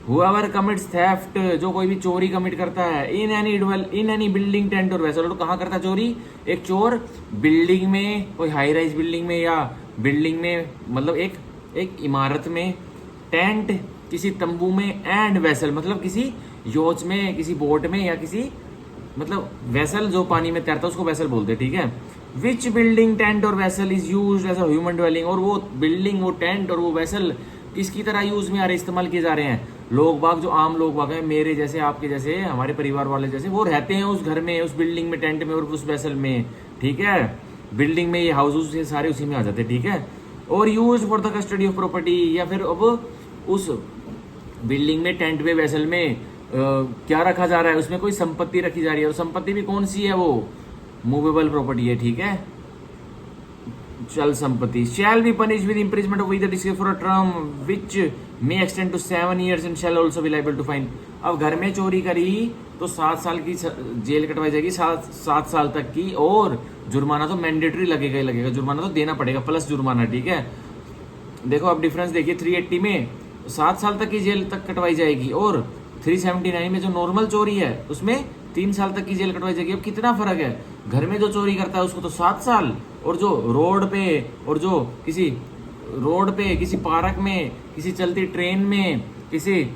whoever commits theft, जो कोई भी चोरी कमिट करता है, in any building, tent or vessel. तो कहाँ करता है चोरी? एक चोर बिल्डिंग में, कोई हाई राइज बिल्डिंग में, या बिल्डिंग में मतलब एक इमारत में, टेंट किसी तंबू में, एंड वेसल मतलब किसी योच में, किसी बोट में, या किसी मतलब वेसल जो पानी में तैरता है उसको वेसल बोलते हैं। ठीक है, which building, tent or vessel is used as a human dwelling. और वो बिल्डिंग, वो टेंट और वो वेसल किसकी तरह यूज में आ रहे, इस्तेमाल किए जा रहे हैं? लोग बाग, जो आम लोग बाग हैं, मेरे जैसे, आपके जैसे, हमारे परिवार वाले जैसे, वो रहते हैं उस घर में, उस बिल्डिंग में, टेंट में और उस वेसल में। ठीक है, बिल्डिंग में ये हाउस सारे उसी में आ जाते हैं। ठीक है, और use for the custody of property, या फिर अब उस बिल्डिंग में, टेंट में, वेसल में क्या रखा जा रहा है? उसमें कोई संपत्ति रखी जा रही है, और संपत्ति भी कौन सी है? वो मूवेबल प्रॉपर्टी है। ठीक है, चल संपत्ति। Shall be punish with imprisonment of with description for a term which may extend to 7 years and shall also be liable to fine. अब घर में चोरी करी तो 7 साल की जेल कटवाई जाएगी, 7 साल तक की, और जुर्माना तो मैंडेटरी लगेगा ही लगेगा, जुर्माना तो देना पड़ेगा, प्लस जुर्माना। ठीक है, देखो अब डिफरेंस देखिए, 380 में 7 साल तक की जेल तक कटवाई जाएगी, और 379 में जो नॉर्मल चोरी है उसमें 3 साल तक की जेल कटवाई जाएगी। अब कितना फर्क है? घर में जो चोरी करता है उसको तो 7 साल, और जो रोड पे, और जो किसी रोड पे, किसी पार्क में, किसी चलती ट्रेन में, किसी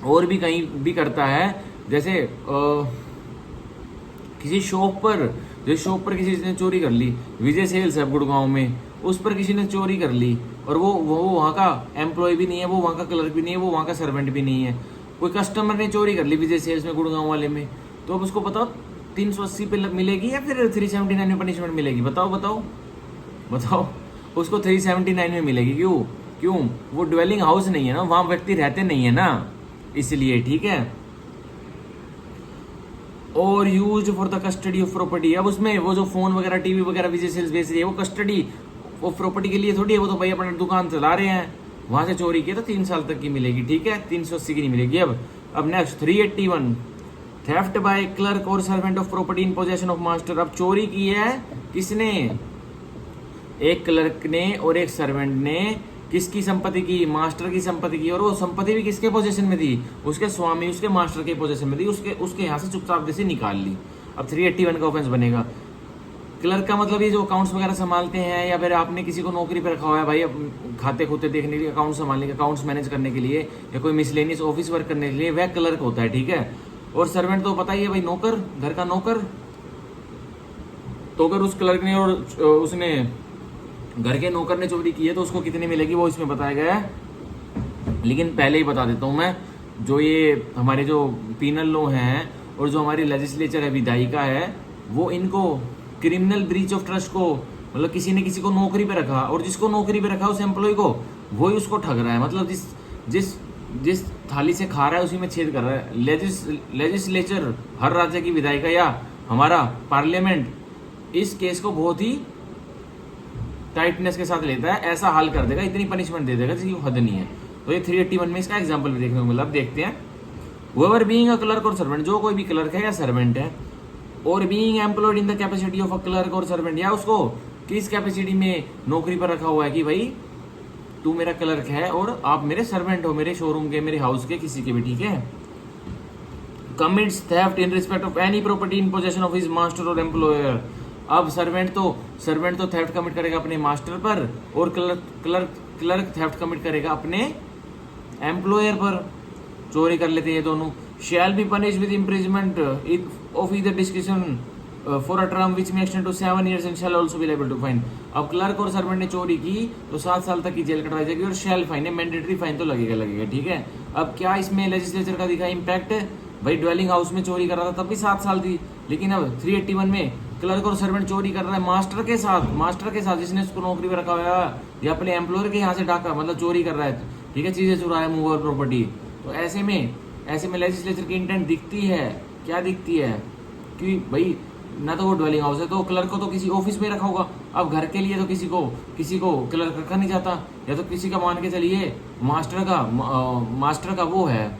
और भी कहीं भी करता है, जैसे किसी शॉप पर, किसी ने चोरी कर ली, विजय सेल्स है गुड़गांव में, उस पर किसी ने चोरी कर ली, और वो वहाँ का एम्प्लॉय भी नहीं है, वो वहाँ का क्लर्क भी नहीं है, वो वहाँ का सर्वेंट भी नहीं है, कोई कस्टमर ने चोरी कर ली विजय सेल्स में गुड़गांव वाले में, तो अब उसको बताओ 380 पे मिलेगी या फिर 379 में पनिशमेंट मिलेगी? बताओ बताओ बताओ। उसको 379 में मिलेगी। क्यों? क्यों? वो ड्वेलिंग हाउस नहीं है ना, वहां व्यक्ति रहते नहीं है ना, इसलिए। ठीक है। और use for the custody of property, अब उसमें वो जो फोन वगैरह टीवी वगैरह विजय सेल्स बेच रही है, वो कस्टडी ऑफ प्रॉपर्टी के लिए थोड़ी है, वो तो भाई अपना दुकान चला रहे हैं, वहां से चोरी किया तो 3 साल तक की मिलेगी। ठीक है, 380 की नहीं मिलेगी। अब नेक्स्ट 381, थेफ्ट बाय क्लर्क और servant of property in possession of master. अब चोरी की है किसने? एक क्लर्क ने और एक सर्वेंट ने। किसकी संपत्ति की? मास्टर की संपत्ति की। और वो संपत्ति भी किसके पोजीशन में थी? उसके स्वामी, उसके मास्टर के पोजीशन में थी। उसके यहाँ से चुपचाप से निकाल ली। अब 381 का ऑफेंस बनेगा। क्लर्क का मतलब ये जो अकाउंट्स वगैरह संभालते हैं, या फिर आपने किसी को नौकरी पर रखा हुआ है भाई खाते खोते देखने के लिए, अकाउंट संभालने के, अकाउंट्स मैनेज करने के लिए, या कोई मिसलेनियस ऑफिस वर्क करने के लिए, वह क्लर्क होता है। ठीक है। और सर्वेंट तो पता ही है भाई, नौकर, घर का नौकर। तो अगर उस क्लर्क ने और उसने घर के नौकर ने चोरी की है तो उसको कितनी मिलेगी वो इसमें बताया गया है। लेकिन पहले ही बता देता हूं मैं, जो ये हमारे जो पीनल लॉ हैं और जो हमारी लेजिस्लेचर है, विधायिका है, वो इनको क्रिमिनल ब्रीच ऑफ ट्रस्ट को, मतलब किसी ने किसी को नौकरी पे रखा और जिसको नौकरी पे रखा उस एम्प्लॉय को, वही उसको ठग रहा है। मतलब जिस थाली से खा रहा है उसी में छेद कर रहा है। लेजिस्लेचर, हर राज्य की विधायिका या हमारा पार्लियामेंट इस केस को बहुत ही टाइटनेस के साथ लेता है, ऐसा हाल कर देगा, इतनी पनिशमेंट दे देगा जिसकी हद नहीं है। तो ये 381 में इसका एग्जांपल भी देखने को मिला। अब देखते हैं, whoever being a clerk और सर्वेंट, जो कोई भी क्लर्क है या सर्वेंट है, और being employed in the capacity of a clerk और सर्वेंट, या उसको किस कैपेसिटी में नौकरी पर रखा हुआ है कि भाई तू मेरा क्लर्क है और आप मेरे सर्वेंट हो, मेरे शोरूम के, मेरे हाउस के, किसी के भी। ठीक है। Commits theft in respect of any property in possession of his master और एम्प्लॉयर। अब सर्वेंट तो थेफ्ट कमिट करेगा अपने मास्टर पर, और क्लर्क थेफ्ट कमिट करेगा अपने एम्प्लॉयर पर। चोरी कर लेते हैं ये दोनों। Shall be punish with imprisonment of either description for a term which may extend to 7 years and shall also be liable to fine. अब क्लर्क और सर्वेंट ने चोरी की तो 7 साल तक की जेल कटवाई जाएगी, और शैल फाइन है, मैंडेटरी फाइन तो लगेगा। ठीक है। अब क्या इसमें लेजिस्लेचर का दिखा इम्पैक्ट? भाई ड्वेलिंग हाउस में चोरी कर रहा था तब भी 7 साल थी, लेकिन अब 381 में क्लर्क और सर्वेंट चोरी कर रहा है मास्टर के साथ जिसने उसको नौकरी पर रखा हुआ है, या अपने एम्प्लॉयर के यहाँ से डाका, मतलब चोरी कर रहा है। ठीक है, चीजें चुरा है, मूव प्रॉपर्टी। तो ऐसे में लेजिस्लेचर की इंटेंट दिखती है। क्या दिखती है? कि भाई ना तो वो ड्वेलिंग हाउस है तो क्लर्क को तो किसी ऑफिस में रखा होगा। अब घर के लिए तो किसी को क्लर्क रखा नहीं जाता, या तो किसी का मान के चलिए मास्टर का वो है,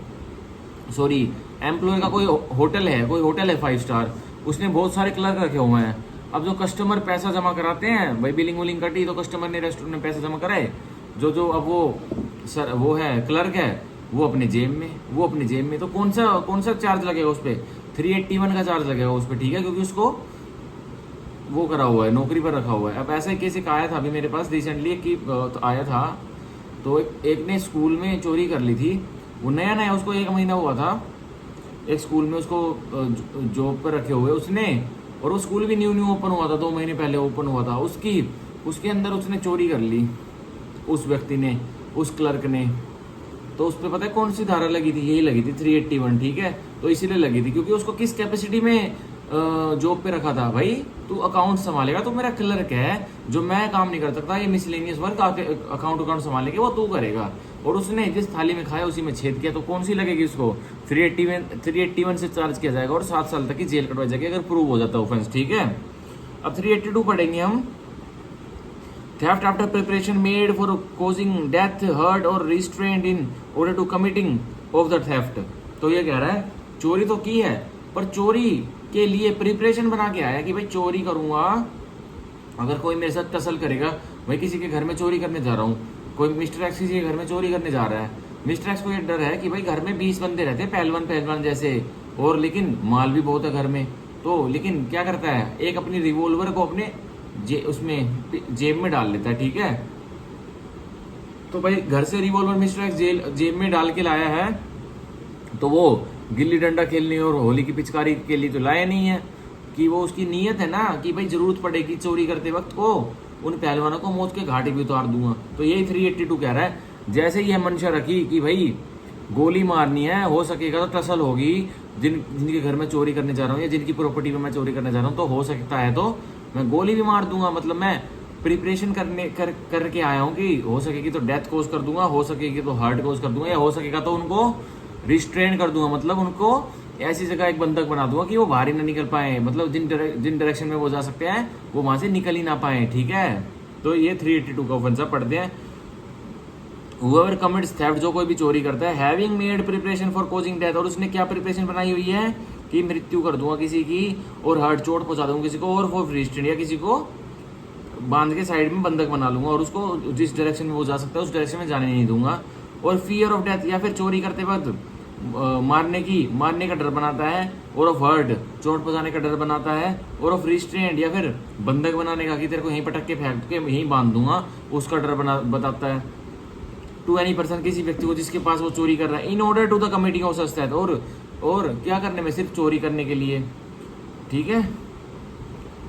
सॉरी एम्प्लॉय का कोई होटल है 5 स्टार, उसने बहुत सारे क्लर्क रखे हुए हैं। अब जो कस्टमर पैसा जमा कराते हैं भाई, बिलिंग विलिंग कटी तो कस्टमर ने रेस्टोरेंट में पैसा जमा कराए, जो अब वो है क्लर्क है, वो अपने जेब में। तो कौन सा चार्ज लगेगा उस पर? 381 का चार्ज लगेगा उस पर। ठीक है, क्योंकि उसको वो करा हुआ है, नौकरी पर रखा हुआ है। अब ऐसा ही केस एक आया था अभी मेरे पास रिसेंटली, तो आया था, तो एक ने स्कूल में चोरी कर ली थी। वो नया उसको 1 महीना हुआ था, एक स्कूल में उसको जॉब पर रखे हुए उसने, और वो स्कूल भी न्यू ओपन हुआ था, 2 महीने पहले ओपन हुआ था। उसके अंदर उसने चोरी कर ली, उस व्यक्ति ने, उस क्लर्क ने। तो उस पर पता है कौन सी धारा लगी थी? यही लगी थी 381। ठीक है, तो इसीलिए लगी थी क्योंकि उसको किस कैपेसिटी में जॉब पे रखा था? भाई तू अकाउंट संभालेगा, तो मेरा क्लर्क है, जो मैं काम नहीं कर सकता, ये मिसलेनियस वर्क अकाउंट संभालेंगे वो तू करेगा। और उसने जिस थाली में खाया उसी में छेद किया, तो कौन सी लगेगी उसको? 381 से चार्ज किया जाएगा और 7 साल तक की जेल कटवाई जाएगी अगर प्रूव हो जाता है ऑफेंस। ठीक है। अब 382 पढ़ेंगे हम। Theft after preparation made for causing death, hurt और restraint in order to committing of the theft. तो ये कह रहा है चोरी तो की है, पर चोरी के लिए प्रिपरेशन बना के आया कि भाई चोरी करूंगा। अगर कोई मेरे साथ टसल करेगा, भाई किसी के घर में चोरी करने जा रहा हूँ, कोई मिस्टर एक्स किसी के घर में चोरी करने जा रहा है, मिस्टर एक्स को ये डर है कि भाई घर में 20 बंदे रहते हैं, पहलवान जैसे, और लेकिन माल भी बहुत है घर में। तो लेकिन क्या करता है, एक अपनी रिवॉल्वर को अपने उसमें जेब में डाल लेता है। ठीक है, तो भाई घर से रिवॉल्वर मिस्टर एक्स जेब में डाल के लाया है, तो वो गिल्ली डंडा खेलने और होली की पिचकारी के लिए तो लाया नहीं है, कि वो उसकी नीयत है ना कि भाई जरूरत पड़ेगी चोरी करते वक्त को, उन पहलवानों को मौत के घाटे भी उतार दूंगा। तो यही 382 कह रहा है। जैसे ही यह मंशा रखी कि भाई गोली मारनी है, हो सकेगा तो टसल होगी, जिनके घर में चोरी करने जा रहा हूँ या जिनकी प्रॉपर्टी में मैं चोरी करने जा रहा हूँ, तो हो सकता है तो मैं गोली भी मार दूंगा। मतलब मैं प्रिपरेशन करके आया हूँ कि हो सकेगी तो डेथ कोज कर दूंगा, हो सकेगी तो हार्ट कोज कर दूंगा, या हो सकेगा तो उनको रिस्ट्रेन कर दूंगा। मतलब उनको ऐसी जगह एक बंधक बना दूंगा कि वो बाहर ही ना निकल पाए, मतलब जिन डायरेक्शन में वो जा सकते हैं वो वहां से निकल ही ना पाए। ठीक है, तो ये 382 का ऑफेंस पढ़ते हैं। Whoever commits theft, जो कोई भी चोरी करता है, having made preparation for causing death, और उसने क्या प्रिपरेशन बनाई हुई है कि मृत्यु कर दूंगा किसी की, और हर्ट चोट पहुंचा दूंगा किसी को, और फॉर रिस्ट्रेन या किसी को बांध के साइड में बंधक बना लूंगा और उसको जिस डायरेक्शन में वो जा सकता है उस डायरेक्शन में जाने नहीं दूंगा। और फियर ऑफ डेथ, या फिर चोरी करते वक्त मारने का डर बनाता है, और ऑफ हर्ट चोट पहुंचाने का डर बनाता है, और ऑफ रिस्ट्रेंट या फिर बंधक बनाने का कि तेरे को यहीं पटक के फेंक के यहीं बांध दूंगा, उसका डर बताता है। टू एनी पर्सन, किसी व्यक्ति को जिसके पास वो चोरी कर रहा है, in order to the committing of such theft, और क्या करने में, सिर्फ चोरी करने के लिए। ठीक है,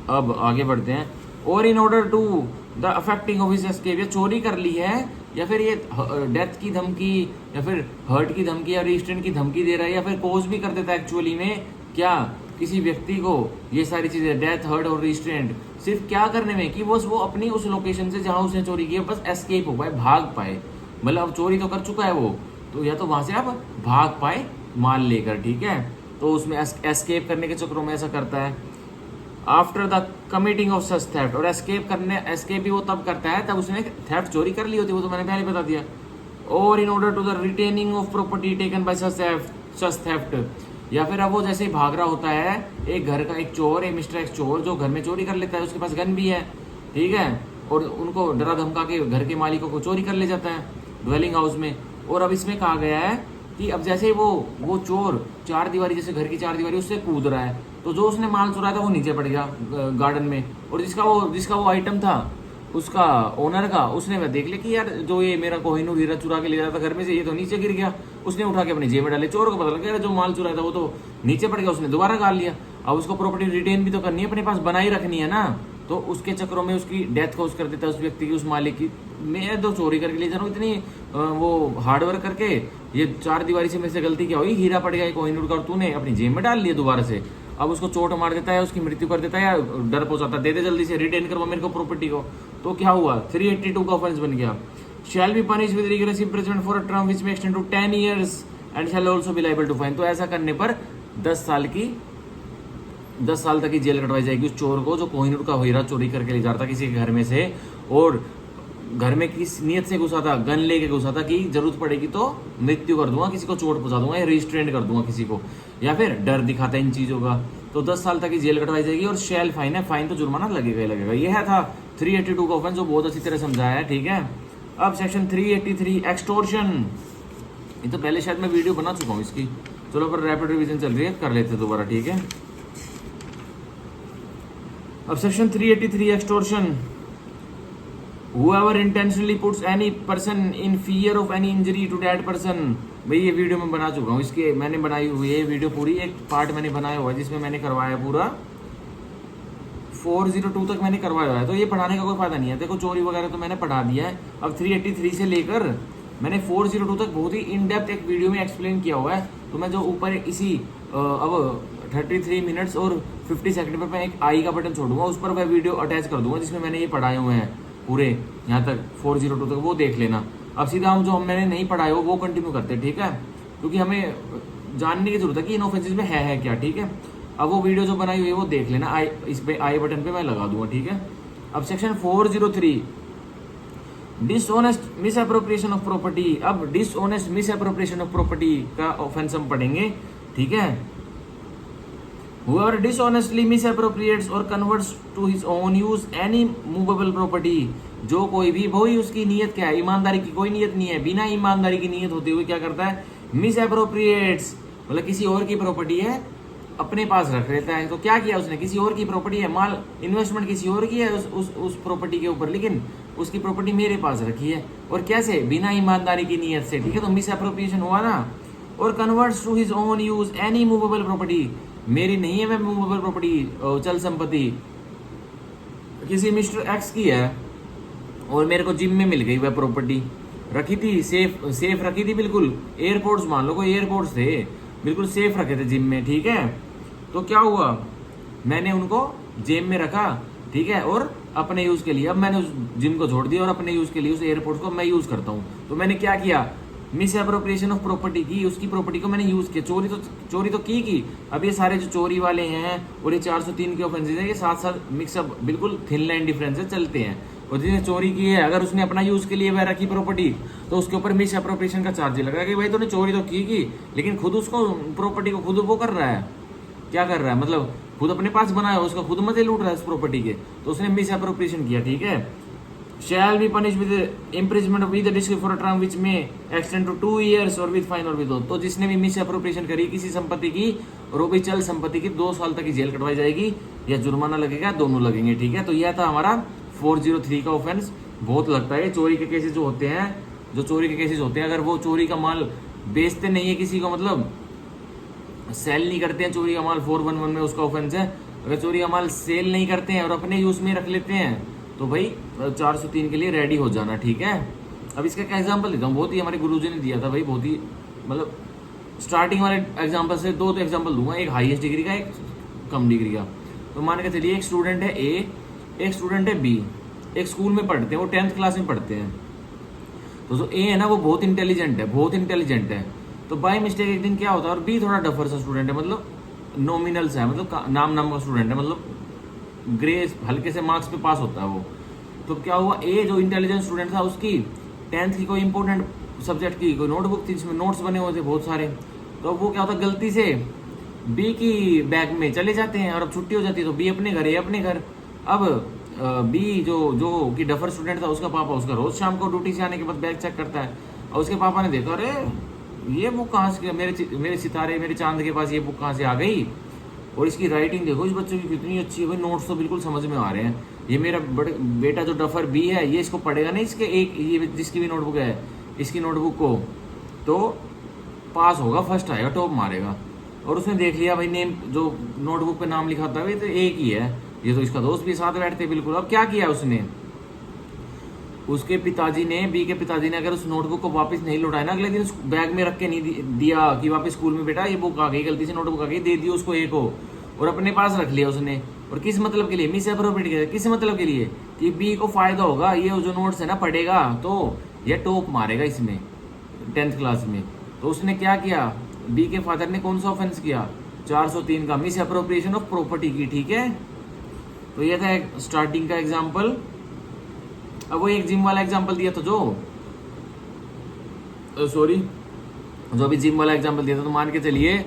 अब आगे बढ़ते हैं। और in order to the effecting of his escape, या चोरी कर ली है या फिर ये डेथ की धमकी या फिर हर्ट की धमकी या रिस्ट्रेंट की धमकी दे रहा है, या फिर कोज भी कर देता है एक्चुअली में क्या किसी व्यक्ति को, ये सारी चीजें डेथ हर्ट और रिस्ट्रेंट सिर्फ क्या करने में कि बस वो अपनी उस लोकेशन से जहां उसने चोरी की है बस एस्केप हो पाए, भाग पाए। मतलब अब चोरी तो कर चुका है वो, तो या तो वहां से अब भाग पाए माल लेकर। ठीक है, तो उसमें एस्केप करने के चक्रों में ऐसा करता है। After the committing of such theft, और एस्केप भी वो तब करता है तब उसने थेफ्ट चोरी कर ली होती, वो तो मैंने पहले बता दिया। और in order to the retaining of property taken by such theft, या फिर अब वो जैसे ही भाग रहा होता है, एक घर का एक चोर, एक मिस्टर एक्स चोर जो घर में चोरी कर लेता है, उसके पास गन भी है। ठीक है, और उनको डरा धमका के घर के मालिकों को चोरी कर ले जाता है ड्वेलिंग हाउस में। और अब इसमें कहा गया है कि अब जैसे वो चोर चार दीवारी, जैसे घर की चार दीवारी उससे कूद रहा है, तो जो उसने माल चुराया था वो नीचे पड़ गया गार्डन में, और जिसका वो आइटम था उसका ओनर का, उसने वह देख लिया कि यार जो ये मेरा कोहिनूर हीरा चुरा के ले रहा था घर में से, ये तो नीचे गिर गया। उसने उठा के अपनी जेब में डाले। चोर को पता लगा जो माल चुराया था वो तो नीचे पड़ गया, उसने दोबारा गाल लिया। अब उसको प्रॉपर्टी रिटेन भी तो करनी है, अपने पास बनाई रखनी है ना, तो उसके चक्रों में उसकी डेथ कोज कर देता है उस व्यक्ति की, उस मालिक की। मैं तो चोरी करके ले जा रहा हूँ, इतनी वो हार्डवर्क करके, ये चार दीवारी से मेरे से गलती क्या हुई, हीरा पड़ गया कोहिनूर का, और तूने अपनी जेब में डाल लिया दोबारा से। अब उसको चोट मार देता है, उसकी मृत्यु कर देता है, या डर पहुंचाता है, दे दे जल्दी से, रिटेन करवा मेरे को प्रॉपर्टी को। तो क्या हुआ, 382 का ऑफेंस बन गया। Shall be punish with rigorous imprisonment for a term which may extend to 10 years and shall also be liable to fine. तो ऐसा करने पर 10 साल तक की जेल कटवाई जाएगी उस चोर को जो कोहिनूर का हीरा चोरी करके ले जा रहा था किसी के घर में से, और घर में किस नियत से घुसा था, गन लेके घुसा था कि जरूरत पड़ेगी तो मृत्यु कर दूंगा, किसी को चोट पहुंचा दूंगा या रिस्ट्रेंट कर दूंगा किसी को, या फिर डर दिखाता है इन चीजों का। तो 10 साल तक की जेल कटवाई जाएगी, और शेल फाइन है, फाइन तो जुर्माना लगेगा ही लगेगा। यह था 382 का ऑफेंस, जो बहुत अच्छी तरह समझाया है। ठीक है, अब सेक्शन 383 एक्सटोर्शन। ये तो पहले शायद मैं वीडियो बना चुका हूँ इसकी, चलो पर रैपिड रिवीजन चल रही है, कर लेते दोबारा। ठीक है, अब section 383 extortion. Whoever intentionally puts any person in fear of any injury to that person। भाई ये वीडियो मैं बना चुका हूँ, इसके मैंने बनाई हुई है वीडियो पूरी, एक पार्ट मैंने बनाया हुआ है जिसमें मैंने करवाया पूरा 402 तक मैंने करवाया हुआ है। तो ये पढ़ाने का कोई फायदा नहीं है, देखो चोरी वगैरह तो मैंने पढ़ा दिया है। अब 383 से लेकर मैंने 402 तक बहुत ही इन डेप्थ एक वीडियो में एक्सप्लेन किया हुआ है। तो मैं जो ऊपर इसी अब 33 मिनट्स और 50 सेकंड पर मैं एक आई का बटन छोड़ूंगा, उस पर मैं वीडियो अटैच कर दूंगा जिसमें मैंने ये पढ़ाए हुए हैं पूरे यहाँ तक 402 तक, वो देख लेना। अब सीधा हम जो मैंने नहीं पढ़ाए हो वो कंटिन्यू करते हैं। ठीक है, क्योंकि हमें जानने की जरूरत है कि इन ऑफेंसेस में है क्या। ठीक है, अब वो वीडियो जो बनाई हुई है वो देख लेना, इस पे आई बटन पे मैं लगा दूंगा। ठीक है, अब section 403 dishonest misappropriation of property. अब dishonest misappropriation of property का ऑफेंस हम पढ़ेंगे। ठीक है, Whoever dishonestly misappropriates or converts to his own use any movable property, जो कोई भी, वही उसकी नीयत क्या है, ईमानदारी की कोई नीयत नहीं है, बिना ईमानदारी की नीयत होते हुए क्या करता है, मिसएप्रोप्रिएट्स, मतलब किसी और की प्रॉपर्टी है अपने पास रख लेता है। तो क्या किया उसने, किसी और की प्रॉपर्टी है, माल इन्वेस्टमेंट किसी और की है उस प्रॉपर्टी के ऊपर, लेकिन उसकी प्रॉपर्टी मेरे पास रखी है, और कैसे, बिना ईमानदारी की नीयत से। ठीक है, तो मिसएप्रोप्रिएशन हुआ ना। और converts to his own use any movable property, मेरी नहीं है मैं मूवेबल प्रॉपर्टी, चल संपत्ति किसी मिस्टर एक्स की है, और मेरे को जिम में मिल गई वह प्रॉपर्टी, रखी थी सेफ सेफ रखी थी बिल्कुल, एयरपोर्ट्स मान लो कोई एयरपोर्ट्स थे, बिल्कुल सेफ रखे थे जिम में, ठीक है। तो क्या हुआ, मैंने उनको जेब में रखा, ठीक है, और अपने यूज के लिए, अब मैंने उस जिम को छोड़ दिया और अपने यूज के लिए उस एयरपोर्ट को मैं यूज करता हूँ। तो मैंने क्या किया, मिस एप्रोप्रिएशन ऑफ प्रॉपर्टी की, उसकी प्रॉपर्टी को मैंने यूज किया, चोरी तो की। अब ये सारे जो चोरी वाले हैं और ये 403 के ऑफेंसेस हैं, ये साथ साथ मिक्सअप बिल्कुल थिन लाइन डिफरेंस चलते हैं। और जिसने चोरी की है, अगर उसने अपना यूज के लिए वह रखी प्रॉपर्टी, तो उसके ऊपर मिस एप्रोप्रिएशन का चार्ज लगा कि भाई तूने चोरी तो की, लेकिन खुद उसको प्रॉपर्टी को खुद वो कर रहा है, क्या कर रहा है, मतलब खुद अपने पास बनाया, उसका खुद मजे लूट रहा है उस प्रॉपर्टी के, तो उसने मिस एप्रोप्रिएशन किया, ठीक है। Shall be punish with imprisonment with description for a term which may extend to 2 years or with fine or with, तो जिसने भी मिस एप्रोप्रिएशन करी किसी संपत्ति की और वो भी चल संपत्ति की, 2 साल तक की जेल कटवाई जाएगी या जुर्माना लगेगा, दोनों लगेंगे, ठीक है। तो यह था हमारा 403 का ऑफेंस। बहुत लगता है चोरी के केसेस जो होते हैं, अगर वो चोरी का माल बेचते नहीं है किसी को, मतलब सेल नहीं करते हैं चोरी का माल, 411 में उसका ऑफेंस है। अगर चोरी का माल सेल नहीं करते हैं और अपने यूज में रख लेते हैं, तो भाई 403 के लिए रेडी हो जाना, ठीक है। अब इसका क्या एग्जांपल देता हूँ, बहुत ही हमारे गुरुजी ने दिया था भाई, बहुत ही मतलब स्टार्टिंग वाले एग्जांपल से 2 एग्जांपल दूंगा, एक हाईएस्ट डिग्री का, एक कम डिग्री का। तो मान के चलिए एक स्टूडेंट है ए, एक स्टूडेंट है बी, एक स्कूल में पढ़ते हैं, वो 10th क्लास में पढ़ते हैं। तो जो ए है ना वो बहुत इंटेलिजेंट है, तो बाय मिस्टेक एक दिन क्या होता है, और बी थोड़ा डफर सा स्टूडेंट है, मतलब नॉमिनल सा है, मतलब नाम का स्टूडेंट है, मतलब ग्रे हल्के से मार्क्स पे पास होता है वो। तो क्या हुआ, ए जो इंटेलिजेंट स्टूडेंट था, उसकी 10th की कोई इंपॉर्टेंट सब्जेक्ट की कोई नोटबुक थी जिसमें नोट्स बने हुए थे बहुत सारे, तो वो क्या होता है, गलती से बी की बैग में चले जाते हैं और अब छुट्टी हो जाती है, तो बी अपने घर। अब बी जो कि डफर स्टूडेंट था, उसका पापा उसका रोज शाम को ड्यूटी से आने के बाद बैग चेक करता है, और उसके पापा ने देखा, अरे ये बुक कहाँ से, मेरे सितारे मेरे चांद के पास ये बुक कहाँ से आ गई, और इसकी राइटिंग देखो इस बच्चे की कितनी अच्छी है भाई, नोट्स तो बिल्कुल समझ में आ रहे हैं, ये मेरा बेटा जो डफर बी है, ये इसको पढ़ेगा नहीं, इसके एक ये जिसकी भी नोटबुक है, इसकी नोटबुक को तो पास होगा, फर्स्ट आएगा, टॉप मारेगा। और उसने देख लिया भाई नेम, जो नोटबुक पे नाम लिखा था तो एक ही है, ये तो इसका दोस्त भी साथ बैठते बिल्कुल। अब क्या किया उसने, उसके पिताजी ने, बी के पिताजी ने अगर उस नोटबुक को वापस नहीं लौटाया ना, अगले दिन बैग में रख के नहीं दिया कि वापस स्कूल में बेटा ये बुक आ गई, गलती से नोटबुक आ गई, दे दी उसको एक को, और अपने पास रख लिया उसने। और किस मतलब के लिए, मिस एप्रोप्रिएट, किस मतलब के लिए, कि बी को फायदा होगा, ये जो नोट्स है ना पढ़ेगा तो ये टॉप मारेगा इसमें 10th क्लास में। तो उसने क्या किया, बी के फादर ने कौन सा ऑफेंस किया, 403 का, मिस एप्रोप्रिएशन ऑफ प्रॉपर्टी की, ठीक है। तो ये था एक स्टार्टिंग का एग्जाम्पल। अब वो एक जिम वाला एग्जाम्पल दिया था जो अभी जिम वाला एग्जाम्पल दिया था, तो मान के चलिए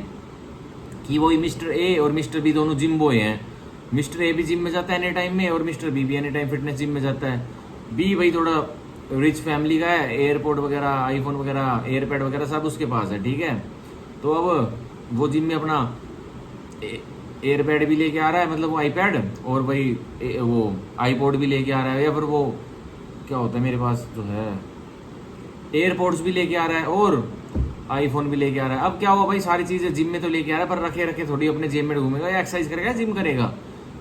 कि वही मिस्टर ए और मिस्टर बी दोनों जिम बॉय हैं। मिस्टर ए भी जिम में जाता है एनी टाइम में, और मिस्टर बी भी एनी टाइम फिटनेस जिम में जाता है। बी भाई थोड़ा रिच फैमिली का है, एयरपोर्ट वगैरह, आईफोन वगैरह, एयरपैड वगैरह सब उसके पास है, ठीक है। तो अब वो जिम में अपना एयरपैड भी लेके आ रहा है, मतलब वो आईपैड, और भाई वो आईपॉड भी लेके आ रहा है, या फिर वो क्या होता है मेरे पास जो है एयरपोर्ट्स भी लेके आ रहा है, और आईफोन भी लेके आ रहा है। अब क्या हुआ भाई, सारी चीजें जिम में तो लेके आ रहा है, पर रखे थोड़ी अपने जेब में घूमेगा, या एक्सरसाइज करेगा, जिम करेगा,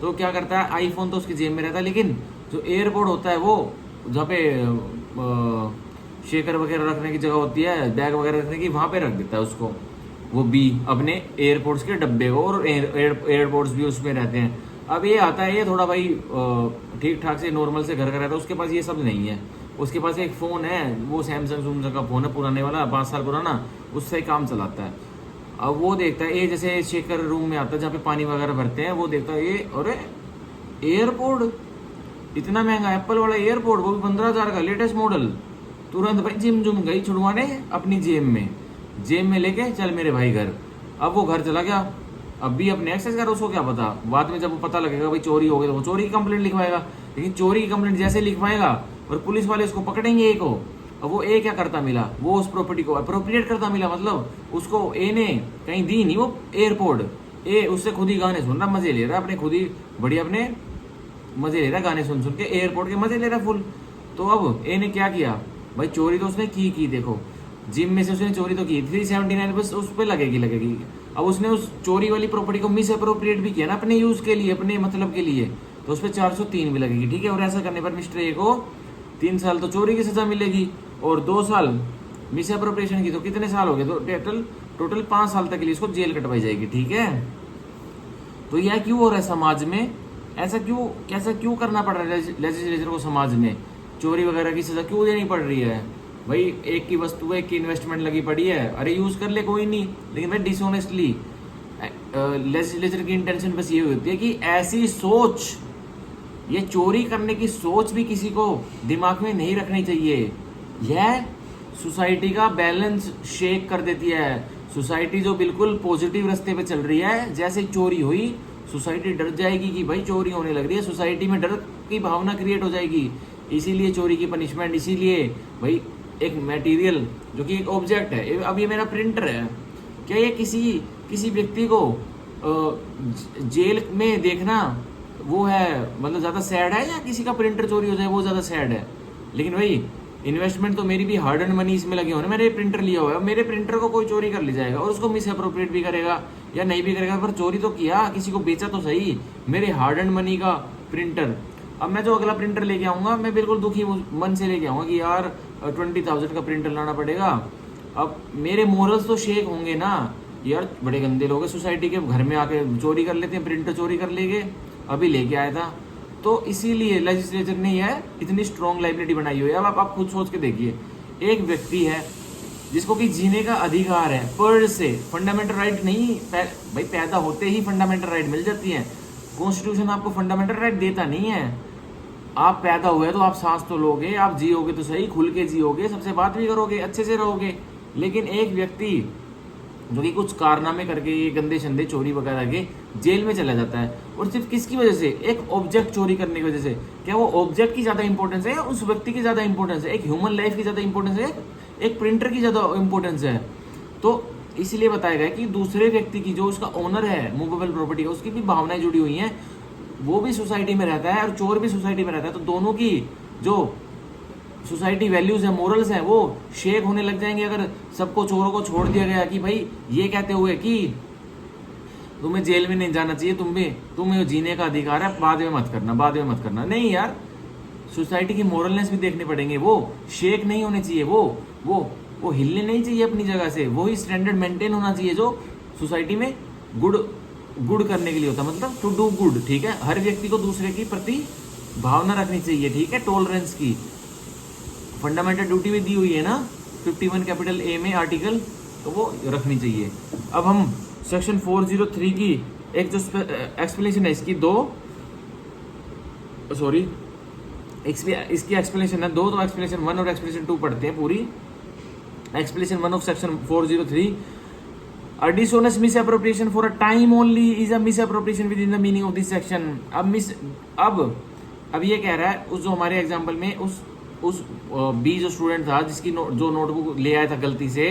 तो क्या करता है, आईफोन तो उसकी जेब में रहता है, लेकिन जो एयरपोर्ट होता है वो जहाँ पे शेकर वगैरह रखने की जगह होती है, बैग वगैरह रखने की, वहां पे रख देता है उसको, वो बी अपने एयरपोर्ट्स के डब्बे को, और एयरपोर्ट्स भी उसमें रहते हैं। अब ये आता है, ये थोड़ा भाई ठीक ठाक से नॉर्मल से घर का रहता है, उसके पास ये सब नहीं है। उसके पास एक फ़ोन है, वो सैमसंग का फ़ोन है, पुराने वाला, 5 साल पुराना, उससे काम चलाता है। अब वो देखता है, ये जैसे शेकर रूम में आता है जहाँ पे पानी वगैरह भरते हैं, वो देखता है ये, अरे एयरपोर्ट इतना महंगा, एप्पल वाला एयरपोर्ट, वो भी 15,000 का लेटेस्ट मॉडल। तुरंत भाई जिम गई छुड़वाने अपनी जेब में लेके चल मेरे भाई घर। अब वो घर चला गया, अब भी अपने एक्सरसाइज कर, उसको क्या पता, बाद में जब वो पता लगेगा भाई चोरी हो गई, तो वो चोरी की कंप्लेंट लिखवाएगा। लेकिन चोरी की कंप्लेंट जैसे लिखवाएगा और पुलिस वाले उसको पकड़ेंगे ए को, अब वो ए क्या करता मिला, वो उस प्रॉपर्टी को अप्रोप्रिएट करता मिला, मतलब उसको ए ने कहीं दी नहीं वो एयरपोर्ट, ए उससे खुद ही गाने सुन रहा, मजे ले रहा, अपने खुद ही बढ़िया अपने मजे ले रहा, गाने सुन के एयरपोर्ट के मजे ले रहा फुल। तो अब ए ने क्या किया भाई, चोरी तो उसने की देखो, जिम में से उसने चोरी तो की, 379 बस उस पर लगेगी। अब उसने उस चोरी वाली प्रॉपर्टी को मिस अप्रोप्रिएट भी किया ना अपने यूज के लिए, अपने मतलब के लिए, तो उस पर 403 भी लगेगी, ठीक है। और ऐसा करने पर मिस्टर ए को 3 साल तो चोरी की सजा मिलेगी और 2 साल मिस अप्रोप्रिएशन की, तो कितने साल हो गए, तो टोटल 5 साल तक के लिए इसको जेल कटवाई जाएगी। ठीक है, तो यह क्यों हो रहा है समाज में, कैसा क्यों करना पड़ रहा है लेजिस्लेचर को समाज में, चोरी वगैरह की सजा क्यों देनी पड़ रही है भाई? एक की वस्तु है, एक की इन्वेस्टमेंट लगी पड़ी है, अरे यूज कर ले कोई नहीं, लेकिन भाई डिसऑनेस्टली लेजिस्लेचर की इंटेंशन बस ये होती है कि ऐसी सोच, ये चोरी करने की सोच भी किसी को दिमाग में नहीं रखनी चाहिए। यह सोसाइटी का बैलेंस शेक कर देती है। सोसाइटी जो बिल्कुल पॉजिटिव रास्ते पे चल रही है, जैसे चोरी हुई सोसाइटी डर जाएगी कि भाई चोरी होने लग रही है, सोसाइटी में डर की भावना क्रिएट हो जाएगी। इसीलिए चोरी की पनिशमेंट, इसीलिए भाई एक मटेरियल जो कि एक ऑब्जेक्ट है, अब ये मेरा प्रिंटर है, क्या ये किसी व्यक्ति को जेल में देखना वो है मतलब ज़्यादा सैड है, या किसी का प्रिंटर चोरी हो जाए वो ज़्यादा सैड है? लेकिन भाई इन्वेस्टमेंट तो मेरी भी हार्ड एंड मनी इसमें लगे हो ना, मैंने प्रिंटर लिया हुआ है, मेरे प्रिंटर को कोई चोरी कर ले जाएगा और उसको मिस अप्रोप्रिएट भी करेगा या नहीं भी करेगा, पर चोरी तो किया, किसी को बेचा तो सही, मेरे हार्ड एंड मनी का प्रिंटर। अब मैं जो अगला प्रिंटर लेके आऊँगा, मैं बिल्कुल दुखी मन से लेके आऊँगा कि यार 20,000 का प्रिंटर लाना पड़ेगा। अब मेरे मोरल्स तो शेक होंगे ना, यार बड़े गंदे लोग हैं, सोसाइटी के घर में आके चोरी कर लेते हैं, प्रिंटर चोरी कर लेंगे, अभी लेके आया था। तो इसीलिए लेजिस्लेचर ने यह इतनी स्ट्रॉन्ग लाइबिलिटी बनाई हुई है। अब आप खुद सोच के देखिए, एक व्यक्ति है जिसको कि जीने का अधिकार है, पर से फंडामेंटल राइट नहीं भाई, पैदा होते ही फंडामेंटल राइट मिल जाती है। कॉन्स्टिट्यूशन आपको फंडामेंटल राइट देता नहीं है। आप पैदा हुए तो आप सांस तो लोगे, आप जियोगे तो सही, खुल के जियोगे, सबसे बात भी करोगे, अच्छे से रहोगे। लेकिन एक व्यक्ति जो कि कुछ कारनामे करके, ये गंदे शंदे चोरी वगैरह के जेल में चला जाता है, और सिर्फ किसकी वजह से? एक ऑब्जेक्ट चोरी करने की वजह से। क्या वो ऑब्जेक्ट की ज्यादा इंपॉर्टेंस है या उस व्यक्ति की ज्यादा इंपॉर्टेंस है? एक ह्यूमन लाइफ की ज्यादा इंपॉर्टेंस है, एक प्रिंटर की ज्यादा इंपॉर्टेंस है? तो इसलिए बताया गया कि दूसरे व्यक्ति की, जो उसका ओनर है मूवेबल प्रॉपर्टी का, उसकी भी भावनाएं जुड़ी हुई हैं, वो भी सोसाइटी में रहता है और चोर भी सोसाइटी में रहता है, तो दोनों की जो सोसाइटी वैल्यूज है, मोरल्स हैं, वो शेक होने लग जाएंगे अगर सबको, चोरों को छोड़ दिया गया कि भाई ये कहते हुए कि तुम्हें जेल में नहीं जाना चाहिए, तुम्हें जीने का अधिकार है, बाद में मत करना। नहीं यार, सोसाइटी की मोरलनेस भी देखने पड़ेंगे, वो शेक नहीं होने चाहिए, वो हिलने नहीं चाहिए अपनी जगह से, वही स्टैंडर्ड मेंटेन होना चाहिए जो सोसाइटी में गुड करने के लिए होता है, मतलब टू डू गुड। ठीक है, हर व्यक्ति को दूसरे की प्रति भावना रखनी चाहिए। ठीक है, टॉलरेंस की फंडामेंटल ड्यूटी भी दी हुई है ना 51 कैपिटल ए में आर्टिकल, तो वो रखनी चाहिए। अब हम सेक्शन 403 की एक जो एक्सप्लेनेशन है इसकी इसकी एक्सप्लेनेशन है दो, तो एक्सप्लेनेशन 1 और एक्सप्लेनेशन 2 पढ़ते हैं पूरी। Explanation 1 of section 403, A dishonest misappropriation for a time only is a misappropriation within the meaning of this section। अब ये कह रहा है, उस जो हमारे एग्जाम्पल में उस बी जो स्टूडेंट था जिसकी जो नोटबुक ले आया था गलती से,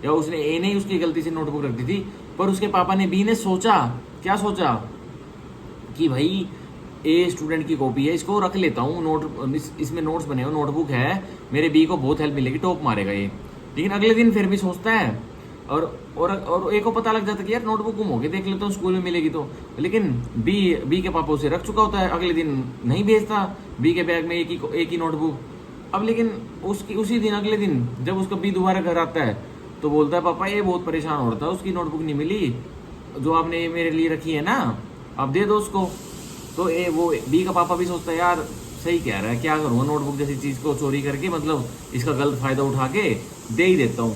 या उसने ए ने उसकी गलती से नोटबुक रख दी थी, पर उसके पापा ने, बी ने सोचा, क्या सोचा कि भाई ए स्टूडेंट की कॉपी है, इसको रख लेता हूँ, इसमें नोट्स बने हुए, नोटबुक है, मेरे बी को बहुत हेल्प मिलेगी, टॉप मारेगा ये। लेकिन अगले दिन फिर भी सोचता है, और ए को पता लग जाता है कि यार नोटबुक गुम हो गई, देख लेता हूँ स्कूल में मिलेगी तो। लेकिन बी के पापा उसे रख चुका होता है, अगले दिन नहीं भेजता बी के बैग में एक ही नोटबुक। अब लेकिन उसी दिन, अगले दिन जब उसका बी दोबारा घर आता है तो बोलता है, पापा ये बहुत परेशान हो रहा था, उसकी नोटबुक नहीं मिली जो आपने मेरे लिए रखी है ना, आप दे दो उसको। तो वो बी का पापा भी सोचता है, यार सही कह रहा है, क्या करूँगा नोटबुक जैसी चीज़ को चोरी करके, मतलब इसका गलत फायदा उठा के दे ही देता हूँ।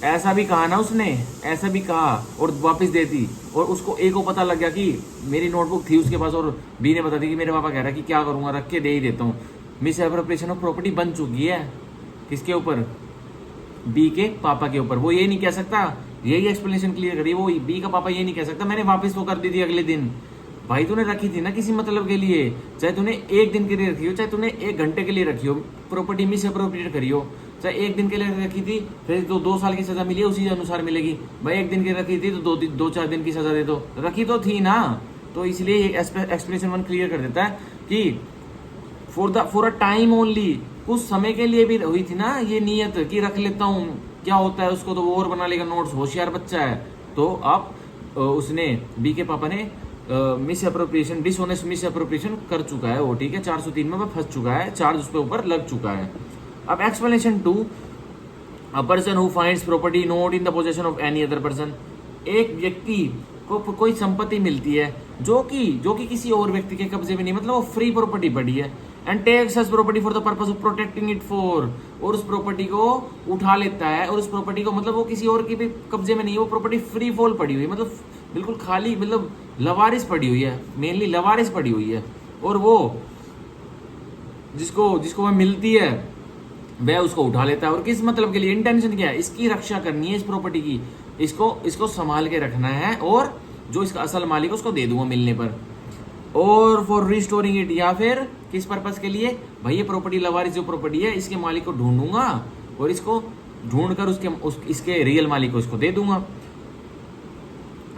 ऐसा भी कहा ना उसने, ऐसा भी कहा और वापस दे दी, और उसको ए को पता लग गया कि मेरी नोटबुक थी उसके पास, और बी ने बता दी कि मेरे पापा कह रहा है कि क्या करूँगा, रख के दे ही देता हूँ। मिस एप्रोप्रिएशन ऑफ प्रॉपर्टी बन चुकी है, किसके ऊपर? बी के पापा के ऊपर। वो ये नहीं कह सकता, यही एक्सप्लेनेशन क्लियर करी, वो बी का पापा ये नहीं कह सकता मैंने वापस तो कर दी थी अगले दिन। भाई तूने रखी थी ना किसी मतलब के लिए, चाहे तूने 1 दिन के लिए रखी हो, चाहे तूने 1 घंटे के लिए रखी हो, प्रॉपर्टी मिस एप्रोप्रिएट करी हो, चाहे 1 दिन के लिए रखी थी, फिर तो 2 साल की सजा मिली है, उसी अनुसार मिलेगी। भाई 1 दिन की रखी थी तो 2-4 दिन की सजा दे दो, रखी तो थी ना। तो इसलिए एक्सप्लेनेशन 1 क्लियर कर देता है कि फॉर अ टाइम ओनली, कुछ समय के लिए भी हुई थी ना ये नियत कि रख लेता हूँ, क्या होता है उसको तो वो और बना लेगा नोट्स, होशियार बच्चा है। तो आप उसने, बी के पापा ने miss appropriation, dishonest miss appropriation कर चुका है वो, ठीक है, 403 में वह फंस चुका है, चार्ज उसके ऊपर लग चुका है। अब explanation 2, a person who finds property not in the possession of any other person, एक व्यक्ति को कोई संपत्ति मिलती है जो कि किसी और व्यक्ति के कब्जे में नहीं, मतलब वो फ्री प्रॉपर्टी पड़ी है, and takes such property for the purpose of protecting it for, और उस प्रॉपर्टी को उठा लेता है, और उस प्रॉपर्टी को, मतलब वो किसी और की भी कब्जे में नहीं है, वो प्रॉपर्टी फ्री फॉल पड़ी हुई है, मतलब बिल्कुल खाली, मतलब लवारिस पड़ी हुई है, मेनली लवारिस पड़ी हुई है, और वो जिसको वह मिलती है वह उसको उठा लेता है। और किस मतलब के लिए, इंटेंशन क्या है, इसकी रक्षा करनी है, इस प्रॉपर्टी की, इसको संभाल के रखना है, और जो इसका असल मालिक है उसको दे दूंगा मिलने पर। और फॉर रिस्टोरिंग इट, या फिर किस पर्पस के लिए, भाई ये प्रॉपर्टी लवारिस जो प्रॉपर्टी है, इसके मालिक को ढूंढूंगा और इसको ढूंढकर इसके रियल मालिक को इसको दे दूंगा।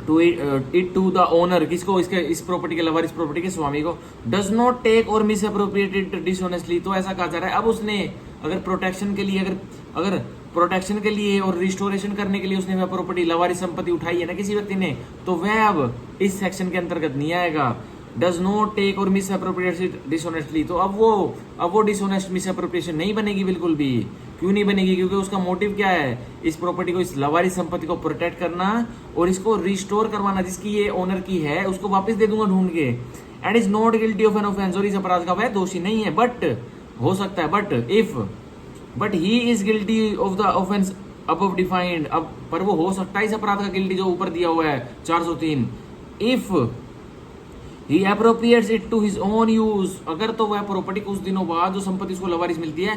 To it to the owner, किसको, इस प्रॉपर्टी के लवारिस प्रॉपर्टी के स्वामी को। Does not take or misappropriated dishonestly, तो ऐसा कहा जा रहा है अब उसने अगर प्रोटेक्शन के लिए, अगर प्रोटेक्शन के लिए और रिस्टोरेशन करने के लिए उसने वह प्रॉपर्टी लवारिस संपत्ति उठाई है ना किसी व्यक्ति ने, तो वह अब इस सेक्शन के अंतर्गत नहीं आएगा। Does not take or miss appropriate dishonestly, तो अब वो डिसऑनेस्ट मिस अप्रोप्रिएशन नहीं बनेगी बिल्कुल भी। क्यों नहीं बनेगी, क्योंकि उसका मोटिव क्या है, इस प्रॉपर्टी को, इस लवारिस संपत्ति को प्रोटेक्ट करना और इसको रिस्टोर करवाना, जिसकी ये ओनर की है उसको वापस दे दूंगा ढूंढ के। And is not guilty of an offence, और इस अपराध का वह दोषी नहीं है, बट हो सकता है, but he is guilty of the offence above defined, अब पर वो हो सकता है इस अपराध का गिल्टी जो ऊपर दिया हुआ है 403, if he appropriates it to his own use, अगर तो वह प्रॉपर्टी कुछ दिनों बाद जो संपत्ति उसको लवारिस मिलती है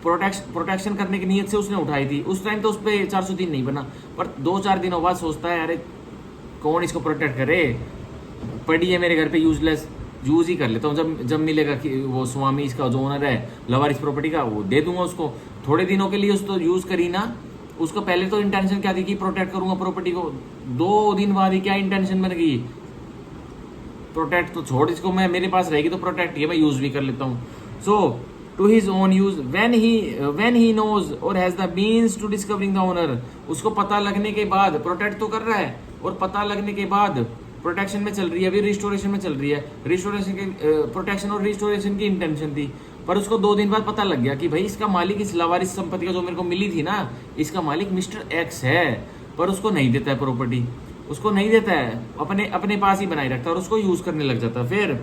प्रोटेक्शन करने की नीयत से उसने उठाई थी, उस टाइम तो उस पर 403 नहीं बना, पर 2-4 दिनों बाद सोचता है अरे कौन इसको प्रोटेक्ट करे, पड़ी है मेरे घर पे यूजलेस, यूज ही कर लेता हूँ, जब मिलेगा कि वो स्वामी, इसका जो ओनर है लवारिस प्रॉपर्टी का, वो दे दूंगा उसको। थोड़े दिनों के लिए उसको यूज करी ना, उसको पहले तो इंटेंशन क्या थी कि प्रोटेक्ट करूंगा प्रॉपर्टी को, 2 दिन बाद ही क्या इंटेंशन बन गई, प्रोटेक्ट तो छोड़, इसको मैं मेरे पास रहेगी तो प्रोटेक्ट, ये मैं यूज भी कर लेता हूँ। So to his own use when he knows और has the means to discovering the owner, उसको पता लगने के बाद, प्रोटेक्ट तो कर रहा है और पता लगने के बाद प्रोटेक्शन में चल रही है, अभी रिस्टोरेशन में चल रही है, रिस्टोरेशन के प्रोटेक्शन और रिस्टोरेशन की इंटेंशन थी, पर उसको 2 दिन बाद पता लग गया कि भाई इसका मालिक, इस लवारिस संपत्ति का जो मेरे को मिली थी ना, इसका मालिक मिस्टर एक्स है, पर उसको नहीं देता है प्रॉपर्टी, उसको नहीं देता है, अपने पास ही बनाए रखता है और उसको यूज करने लग जाता है। फिर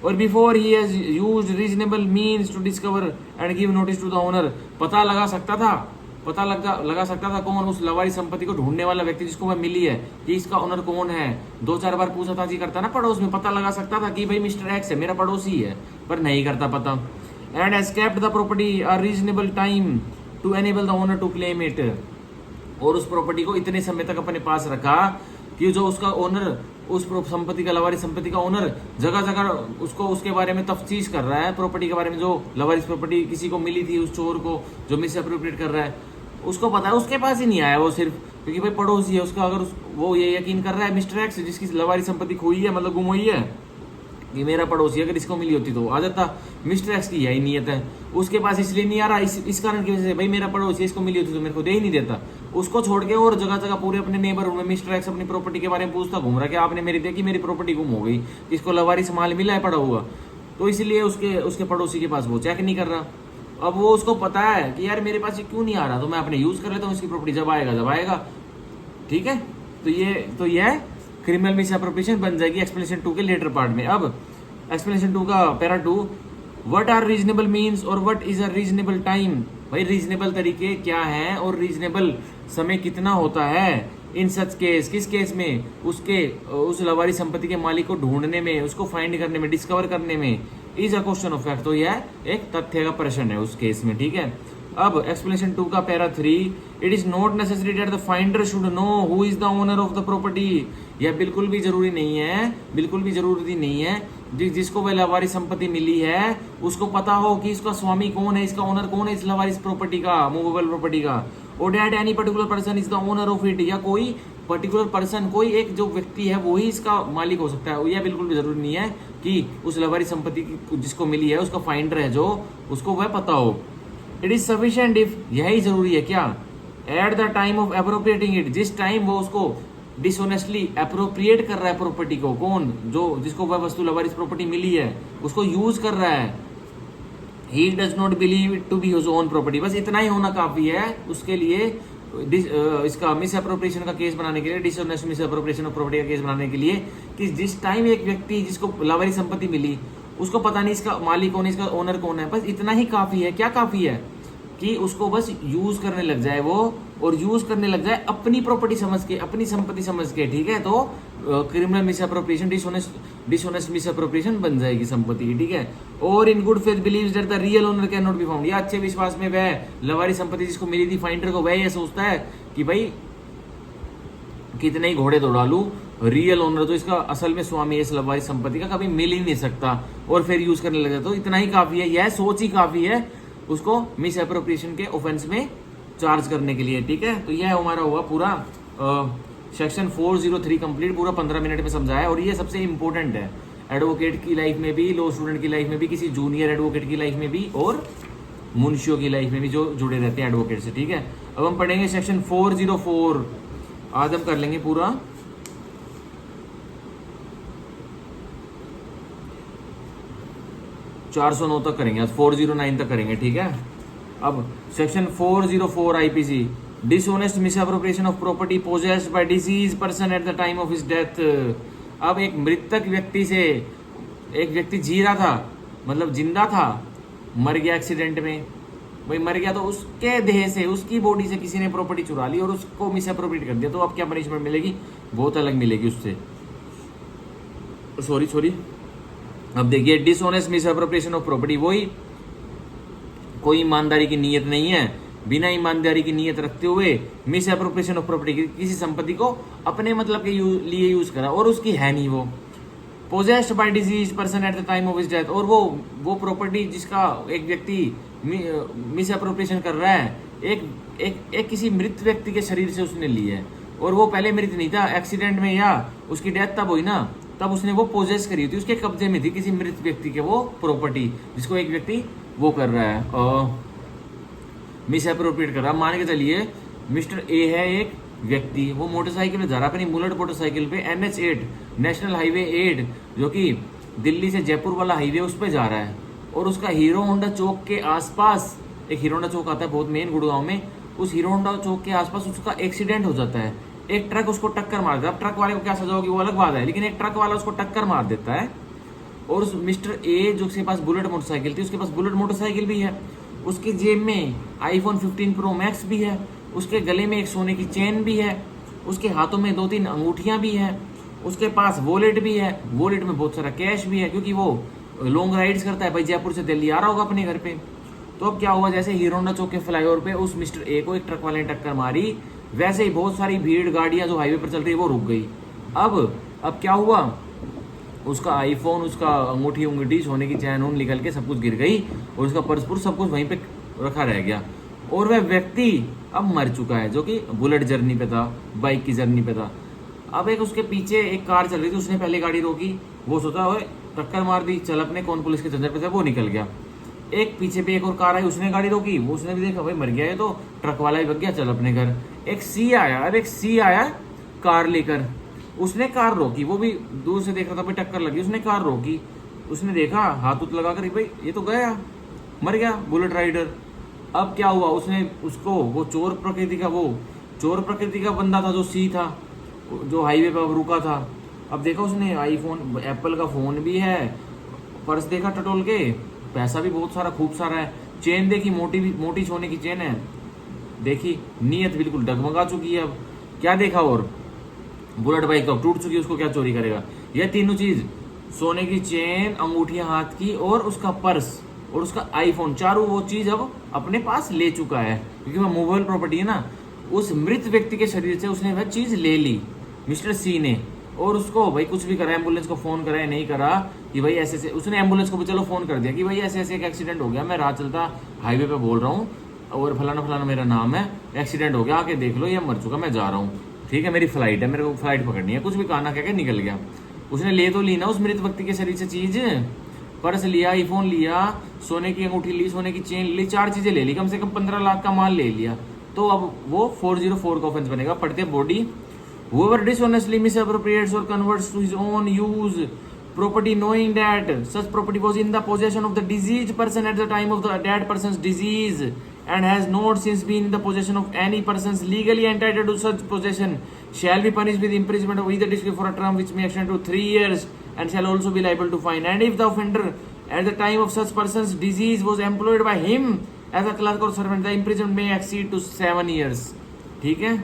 or before he has used reasonable means to discover and give notice to the owner, पता लगा सकता था कौन, उस लवारिस संपत्ति को ढूंढने वाला व्यक्ति जिसको वह मिली है कि इसका ओनर कौन है, 2-4 बार पूछताछ करता ना पड़ोस में, पता लगा सकता था कि भाई मिस्टर एक्स है, मेरा पड़ोसी है, पर नहीं करता पता। And has kept the property a reasonable time to enable the owner to claim it, और उस प्रॉपर्टी को इतने समय तक अपने पास रखा कि जो उसका ओनर, उस संपत्ति का, लवारिस संपत्ति का ओनर जगह जगह उसको उसके बारे में तफ्तीश कर रहा है, प्रॉपर्टी के बारे में, जो लवारिस प्रॉपर्टी किसी को मिली थी, उस चोर को जो मिस अप्रोप्रिएट कर रहा है, उसको पता है, उसके पास ही नहीं आया वो, सिर्फ क्योंकि भाई पड़ोसी है उसका, अगर वो ये यकीन कर रहा है मिस्टर एक्स जिसकी लवारिस संपत्ति खोई है, मतलब गुम हुई है, कि मेरा पड़ोसी, अगर इसको मिली होती तो आ जाता, मिस्टर एक्स की यही नीयत है, उसके पास इसलिए नहीं आ रहा, इस कारण की वजह से, भाई मेरा पड़ोसी, इसको मिली होती तो मेरे को दे ही नहीं देता, उसको छोड़ के और जगह जगह पूरे अपने नेबरहुड में मिस्टर एक्स अपनी प्रॉपर्टी के बारे में पूछता घूम रहा कि आपने मेरी देखी, मेरी प्रॉपर्टी गुम हो गई, इसको लवारिस माल मिला है पड़ा हुआ, तो इसलिए उसके पड़ोसी के पास वो चेक नहीं कर रहा। अब वो उसको पता है कि यार मेरे पास ये क्यों नहीं आ रहा, तो मैं अपने यूज कर लेता हूँ इसकी प्रॉपर्टी, जब आएगा, ठीक है। तो ये क्रिमिनल मिस अप्रोप्रिएशन बन जाएगी एक्सप्लेनेशन 2 के लेटर पार्ट में। अब एक्सप्लेनेशन 2 का para 2, what are reasonable means और what is a reasonable time, भाई रीजनेबल तरीके क्या हैं और रीजनेबल समय कितना होता है इन सच केस, किस केस में, उस लवारिस संपत्ति के मालिक को ढूंढने में, उसको फाइंड करने में, डिस्कवर करने में, is a question of fact, तो यह एक तथ्य का प्रश्न है उस केस में, ठीक है। अब एक्सप्लेनेशन 2 का para 3, it is not necessary that the finder should know who is the owner of the property, यह बिल्कुल भी जरूरी नहीं है जिसको वह लवारिस संपत्ति मिली है उसको पता हो कि इसका स्वामी कौन है, इसका ओनर कौन है इस लवारिस प्रॉपर्टी का, मूवेबल प्रॉपर्टी का, और that any particular person is the owner of it, या कोई पर्टिकुलर पर्सन, कोई एक जो व्यक्ति है वो ही इसका मालिक हो सकता है, यह बिल्कुल भी जरूरी नहीं है कि उस लवारिस संपत्ति जिसको मिली है उसका फाइंडर है जो, उसको वह पता हो। इट इज सफिशिएंट इफ, यही जरूरी है क्या, at the time of appropriating it, जिस टाइम वो उसको डिसऑनेस्टली अप्रोप्रिएट कर रहा है प्रॉपर्टी को, कौन, जो जिसको वह वस्तु लवारिस प्रॉपर्टी मिली है उसको यूज कर रहा है। He does not believe it to be his own property, बस इतना ही होना काफी है उसके लिए इसका मिस अप्रोप्रिएशन का केस बनाने के लिए, dishonest miss appropriation of property का केस बनाने के लिए, कि जिस टाइम एक व्यक्ति जिसको लावारिस संपत्ति मिली उसको पता नहीं इसका मालिक कौन है, इसका ओनर कौन है, बस इतना ही काफी है। क्या काफी है कि उसको बस यूज करने लग जाए वो, और यूज करने लग जाए अपनी प्रॉपर्टी समझ के, अपनी संपत्ति समझ के, ठीक है। तो criminal miss appropriation, dishonest miss appropriation बन जाएगी संपत्ति की, ठीक है। और in good faith believes that the real owner can not be found, या अच्छे विश्वास में वह लवारी संपत्ति जिसको मिली थी फाइंडर को, वह यह सोचता है कि भाई कितने ही घोड़े दौड़ा लूं, रियल ओनर तो इसका असल में स्वामी इस लवारी संपत्ति का कभी मिल ही नहीं सकता, और फिर यूज करने लगे। तो इतना ही काफी है, यह सोच ही काफी है उसको मिस अप्रोप्रिएशन के ऑफेंस में चार्ज करने के लिए, ठीक है। तो यह हमारा हुआ पूरा सेक्शन 403 कंप्लीट, पूरा 15 मिनट में समझाया। और ये सबसे इंपॉर्टेंट है एडवोकेट की लाइफ में भी, लॉ स्टूडेंट की लाइफ में भी, किसी जूनियर एडवोकेट की लाइफ में भी, और मुंशियों की लाइफ में भी जो जुड़े रहते हैं एडवोकेट से, ठीक है। अब हम पढ़ेंगे सेक्शन 404, आज हम कर लेंगे पूरा 409 तक करेंगे, आज 409 तक करेंगे, ठीक है। अब section 404 IPC, dishonest misappropriation of property possessed by disease person at the time of his death. अब एक मृतक व्यक्ति से, एक व्यक्ति जी रहा था, मतलब जिंदा था, मर गया एक्सीडेंट में, वही मर गया, तो उसके देह से, उसकी बॉडी से किसी ने प्रॉपर्टी चुरा ली और उसको मिसअप्रोप्रिएट कर दिया, तो अब क्या पनिशमेंट मिलेगी, बहुत अलग मिलेगी उससे। सॉरी अब देखिए, डिसऑनेस्ट मिसअप्रोप्रिएशन ऑफ प्रॉपर्टी, वही कोई ईमानदारी की नीयत नहीं है, बिना ईमानदारी की नीयत रखते हुए मिस अप्रोप्रिएशन ऑफ प्रॉपर्टी, किसी संपत्ति को अपने मतलब के लिए यूज करा और उसकी है नहीं वो। Possessed by disease person at the time of his death, और वो प्रॉपर्टी जिसका एक व्यक्ति मिस अप्रोप्रिएशन कर रहा है, एक किसी मृत व्यक्ति के शरीर से उसने ली है, और वो पहले मृत नहीं था, एक्सीडेंट में या उसकी डेथ तब हुई ना, तब उसने वो पोजेस करी थी, उसके कब्जे में थी किसी मृत व्यक्ति के वो प्रॉपर्टी, जिसको एक व्यक्ति वो कर रहा है मिस अप्रोप्रिएट कर रहा है। मान के चलिए मिस्टर ए है एक व्यक्ति, वो मोटरसाइकिल में जा रहा है, अपनी बुलेट मोटरसाइकिल पे NH 8 नेशनल हाईवे 8 जो कि दिल्ली से जयपुर वाला हाईवे उस पर जा रहा है, और उसका हीरो होंडा चौक के आसपास, एक हीरो होंडा चौक आता है बहुत मेन गुड़गांव में, उस हीरो होंडा चौक के आसपास उसका एक्सीडेंट हो जाता है, एक ट्रक उसको टक्कर मार देता है। अब ट्रक वाले को क्या सजा होगी वो अलग बात है, लेकिन एक ट्रक वाला उसको टक्कर मार देता है, और उस मिस्टर ए जो उसके पास बुलेट मोटरसाइकिल थी, उसके पास बुलेट मोटरसाइकिल भी है, उसकी जेब में iPhone 15 Pro Max भी है, उसके गले में एक सोने की चेन भी है, उसके हाथों में 2-3 अंगूठियां भी हैं, उसके पास वॉलेट भी है, वॉलेट में बहुत सारा कैश भी है, क्योंकि वो लॉन्ग राइड्स करता है भाई, जयपुर से दिल्ली आ रहा होगा अपने घर पे। तो अब क्या हुआ, जैसे हीरो होंडा चौक के फ्लाईओवर पे उस मिस्टर ए को एक ट्रक वाले ने टक्कर मारी, वैसे ही बहुत सारी भीड़ गाड़ियां जो हाईवे पर चल रही है वो रुक गई। अब क्या हुआ, उसका आईफोन, उसका अंगूठी सोने की चैन उन निकल के सब कुछ गिर गई, और उसका पर्स पुर्स सब कुछ वहीं पे रखा रह गया, और वह व्यक्ति अब मर चुका है, जो कि बुलेट जर्नी पे था, बाइक की जर्नी पे था। अब एक उसके पीछे एक कार चल रही थी, उसने पहले गाड़ी रोकी, वो सोचा ओए टक्कर मार दी, चल अपने, कौन पुलिस के झंझट पे था, वो निकल गया। एक पीछे पे एक और कार आई, उसने गाड़ी रोकी, वो उसने भी देखा भाई मर गया है, तो ट्रक वाला ही बच गया, चल अपने घर। एक सी आया कार लेकर, उसने कार रोकी, वो भी दूर से देख रहा था भाई टक्कर लगी, उसने कार रोकी, उसने देखा हाथ उत लगा कर भाई ये तो गया, मर गया बुलेट राइडर। अब क्या हुआ, उसने उसको वो चोर प्रकृति का बंदा था जो सी था, जो हाईवे पर रुका था, अब देखा उसने आईफोन, एप्पल का फोन भी है, पर्स देखा टटोल के, पैसा भी बहुत सारा खूब सारा है, चेन देखी, मोटी सोने की चेन है, देखी, नीयत बिल्कुल डगमगा चुकी है। अब क्या देखा, और बुलेट बाइक तो टूट चुकी है, उसको क्या चोरी करेगा। यह तीनों चीज, सोने की चेन, अंगूठियां हाथ की, और उसका पर्स और उसका आईफोन, चारों वो चीज अब अपने पास ले चुका है, क्योंकि वह मूवेबल प्रॉपर्टी है ना। उस मृत व्यक्ति के शरीर से उसने वह चीज ले ली मिस्टर सी ने, और उसको भाई कुछ भी करा, एम्बुलेंस को फोन करा, नहीं करा कि भाई ऐसे उसने एम्बुलेंस को भी चलो फोन कर दिया कि भाई ऐसे एक एक्सीडेंट हो गया, मैं राह चलता हाईवे पे बोल रहा हूँ, और फलाना मेरा नाम है, एक्सीडेंट हो गया, आके देख लो, ये मर चुका, मैं जा रहा हूँ, ठीक है, मेरी फ्लाइट है, मेरे को फ्लाइट पकड़नी है, कुछ भी कहना कह के निकल गया। उसने ले तो ली ना उस मृत व्यक्ति के शरीर से चीज, पर्स लिया, आईफोन लिया, सोने की अंगूठी ली, सोने की चेन ली, 4 चीजें ले ली, कम से कम 15 लाख का माल ले लिया। तो अब वो 404 का ऑफेंस बनेगा। पढ़ते body whoever dishonestly misappropriates or converts to his own use property knowing that such property was in the possession of the deceased person at the time of the that person's disease and has not since been in the possession of any persons legally entitled to such possession shall be punished with imprisonment of either district for a term which may extend to 3 years and shall also be liable to fine. And if the offender at the time of such person's disease was employed by him as a clerk or servant, the imprisonment may exceed to 7 years. ठीक है,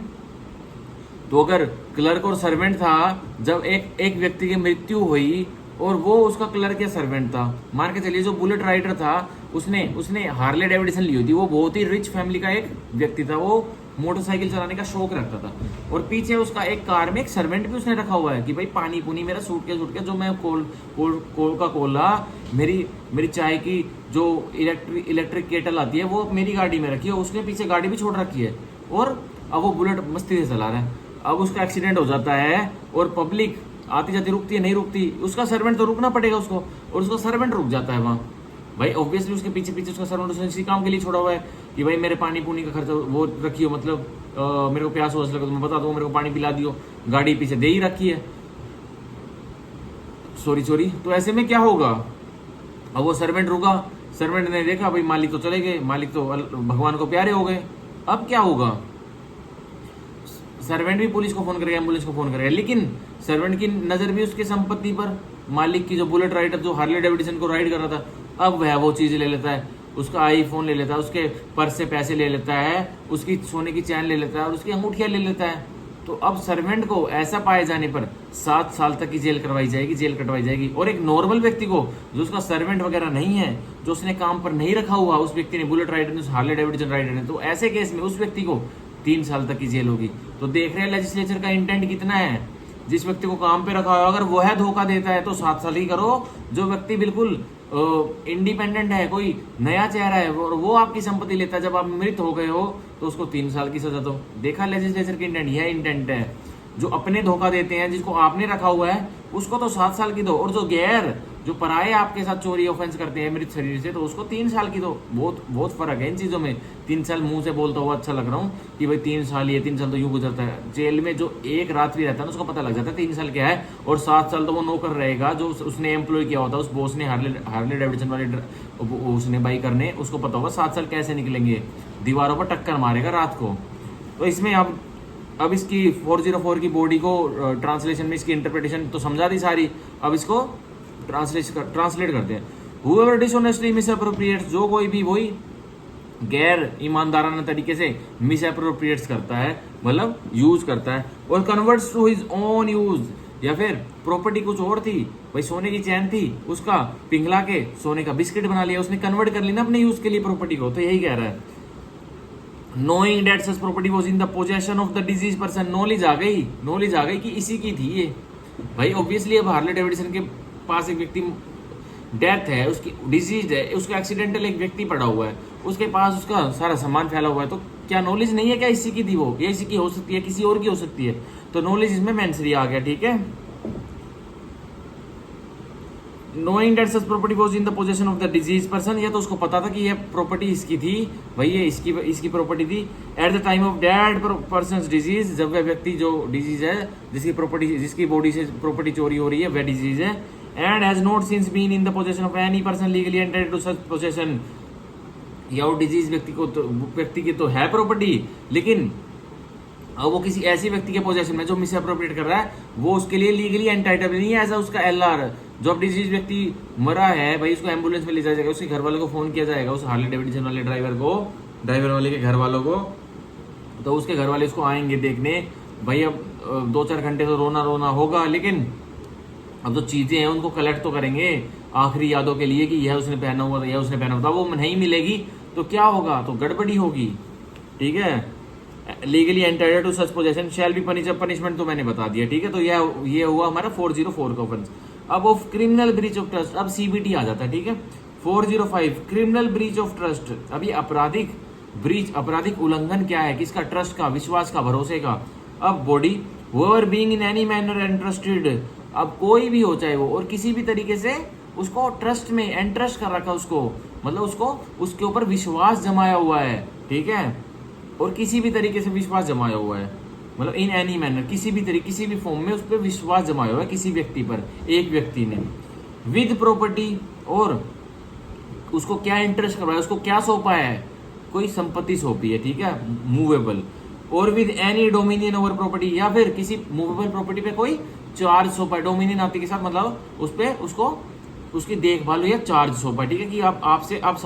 तो अगर clerk और servant था, जब एक व्यक्ति की मृत्यु हुई और वो उसका क्लर्क या सर्वेंट था, मान के चलिए जो बुलेट राइडर था उसने हार्ले डेविडसन ली हुई थी, वो बहुत ही रिच फैमिली का एक व्यक्ति था, वो मोटरसाइकिल चलाने का शौक रखता था और पीछे उसका एक कार में एक सर्वेंट भी उसने रखा हुआ है कि भाई पानी पुनी मेरा सूट के जो मैं कोल का कोला मेरी चाय की जो इलेक्ट्रिक केटल आती है वो मेरी गाड़ी में रखी है, उसने पीछे गाड़ी भी छोड़ रखी है और अब वो बुलेट मस्ती से चला रहा है। अब उसका एक्सीडेंट हो जाता है और पब्लिक आती जाती रुकती है, नहीं रुकती, उसका सर्वेंट तो रुकना पड़ेगा उसको और उसका सर्वेंट रुक जाता है वहाँ। भाई ऑब्वियसली उसके पीछे उसका सर्वेंट उसने इसी काम के लिए छोड़ा हुआ है कि भाई मेरे पानी पुनी का खर्चा वो रखियो, मतलब मेरे को प्यास हो लगे तो मैं बता दूँ, मेरे को पानी पिला दियो, गाड़ी पीछे दे ही रखी है, सॉरी। तो ऐसे में क्या होगा, अब वो सर्वेंट रुका, सर्वेंट ने देखा भाई मालिक तो चले गए, मालिक तो भगवान को प्यारे हो गए, अब क्या होगा, सर्वेंट भी पुलिस को फोन करेगा, एम्बुलेंस को फोन करेगा, लेकिन सर्वेंट की नजर भी उसकी संपत्ति पर, मालिक की जो बुलेट राइडर जो हार्ले डेविडसन को राइड कर रहा था, अब वह वो चीज ले लेता है, उसका आईफोन ले लेता है, उसके पर्स से पैसे ले लेता है, उसकी सोने की चैन ले लेता है और उसकी अंगूठियां ले लेता है। तो अब सर्वेंट को ऐसा पाए जाने पर 7 साल तक की जेल करवाई जाएगी, जेल कटवाई जाएगी। और एक नॉर्मल व्यक्ति को जो उसका सर्वेंट वगैरह नहीं है, जो उसने काम पर नहीं रखा हुआ, उस व्यक्ति ने बुलेट राइडर ने, हार्ले डेविडसन राइडर ने, तो ऐसे केस में उस व्यक्ति को 3 साल तक की जेल होगी। तो देख रहे हैं लेजिस्लेचर का इंटेंट कितना है, जिस व्यक्ति को काम पे रखा हो अगर वह धोखा देता है तो 7 साल ही करो, जो व्यक्ति बिल्कुल इंडिपेंडेंट है, कोई नया चेहरा है और वो आपकी संपत्ति लेता है, जब आप मृत हो गए हो तो उसको 3 साल की सजा दो। देखा लेजिस्लेचर की इंटेंट, यह इंटेंट है। जो अपने धोखा देते हैं, जिसको आपने रखा हुआ है, उसको तो 7 साल की दो, और जो पराये आपके साथ चोरी ऑफेंस करते हैं मृत शरीर से, तो उसको 3 साल की दो। बहुत फर्क है इन चीजों में। 3 साल मुंह से बोलता हुआ अच्छा लग रहा हूँ कि भाई 3 साल, ये 3 साल तो यूं गुजरता है। जेल में जो एक रात भी रहता है ना, उसको पता लग जाता है 3 साल क्या है, और 7 साल तो वो नौकर रहेगा जो उसने एम्प्लॉय किया होता है, उस बॉस ने, हार्ले डेविडसन वाले उसने बाई करने, उसको पता होगा 7 साल कैसे निकलेंगे, दीवारों पर टक्कर मारेगा रात को। तो इसमें अब इसकी 404 की बॉडी को ट्रांसलेशन में इसकी इंटरप्रिटेशन तो समझा दी सारी, अब इसको ट्रांसलेट करते हैं। Whoever dishonestly misappropriates, जो कोई भी वही गैर ईमानदाराना तरीके से मिसअप्रोप्रिएट्स करता है, मतलब यूज करता है, or converts to his own use, या फिर प्रॉपर्टी कुछ और थी, भाई सोने की चैन थी, उसका पिघला के सोने का बिस्किट बना लिया, उसने कन्वर्ट कर ली ना अपने यूज के लिए प्रॉपर्टी को। तो यही कह रहा है, knowing that such property was in the possession of the deceased person, knowledge आ गई कि इसी की थी ये। भाई ऑब्वियसली अब हार्ले डेविडसन के पास एक व्यक्ति डेथ है, उसकी डिजीज है, उसका एक्सीडेंटल एक व्यक्ति पड़ा हुआ है, उसके पास उसका सारा सामान फैला हुआ है, तो क्या नॉलेज नहीं है क्या इसी की थी वो, ये इसी की हो सकती है, किसी और की हो सकती है, तो नॉलेज इसमें मेंसरी आ गया। ठीक है, knowing that such property was in the possession of the deceased person, ये तो उसको पता था कि ये प्रॉपर्टी इसकी थी, भाई ये इसकी प्रॉपर्टी थी। At the time of that persons disease, जब वह व्यक्ति जो डिजीज है, जिसकी बॉडी से प्रॉपर्टी चोरी हो रही है, वह डिजीज है। And has not since been in the possession of any person legally entitled to such possession, या वो डिजीज व्यक्ति की तो है प्रॉपर्टी, लेकिन अब वो किसी ऐसी व्यक्ति के पोजेशन में जो मिसअप्रोप्रिएट कर रहा है, वो उसके लिए लीगली एंटाइटल नहीं है एज उसका एलआर। जो अब डिजीज व्यक्ति मरा है, भाई उसको एम्बुलेंस में ले जाया जाएगा, उसके घर वालों को फोन किया जाएगा, उस हार्ले डेविडसन वाले ड्राइवर वाले के घर वालों को, तो उसके घर वाले उसको आएंगे देखने। भाई अब 2-4 घंटे तो रोना होगा, लेकिन अब जो चीजें हैं उनको कलेक्ट तो करेंगे आखिरी यादों के लिए कि यह उसने पहना हुआ था, यह उसने पहना हुआ था, वो नहीं मिलेगी तो क्या होगा, तो गड़बड़ी होगी। ठीक है, legally entitled to such possession shall be punish, punishment तो मैंने बता दिया। ठीक है, तो ये हुआ हमारा 404 का ऑफेंस। अब of criminal breach of trust, अब सीबीटी आ जाता है। ठीक है, 405 क्रिमिनल ब्रीच ऑफ ट्रस्ट। अब ये आपराधिक उल्लंघन क्या है, किसका, ट्रस्ट का, विश्वास का, भरोसे का। अब body whoever being in any manner entrusted, अब कोई भी हो चाहे वो, और किसी भी तरीके से उसको ट्रस्ट में एंट्रस्ट कर रखा, उसको मतलब उसके ऊपर विश्वास जमाया हुआ है। ठीक है, और किसी भी तरीके से विश्वास जमाया हुआ है, मतलब इन एनी मैनर, किसी भी तरीके किसी भी फॉर्म में उस पर विश्वास जमाया हुआ है किसी व्यक्ति पर, एक व्यक्ति ने, विद प्रॉपर्टी, और उसको क्या इंटरेस्ट करवाया, उसको क्या सौंपा है, कोई संपत्ति सौंपी है, ठीक है, मूवेबल, और with any dominion over property, या फिर किसी मूवेबल प्रॉपर्टी पे कोई चार्ज सौंपा है, डोमिनियन आपके के साथ मतलब उस पे उसको उसकी देखभाल या चार्ज सौंपा, ठीक है, कि आप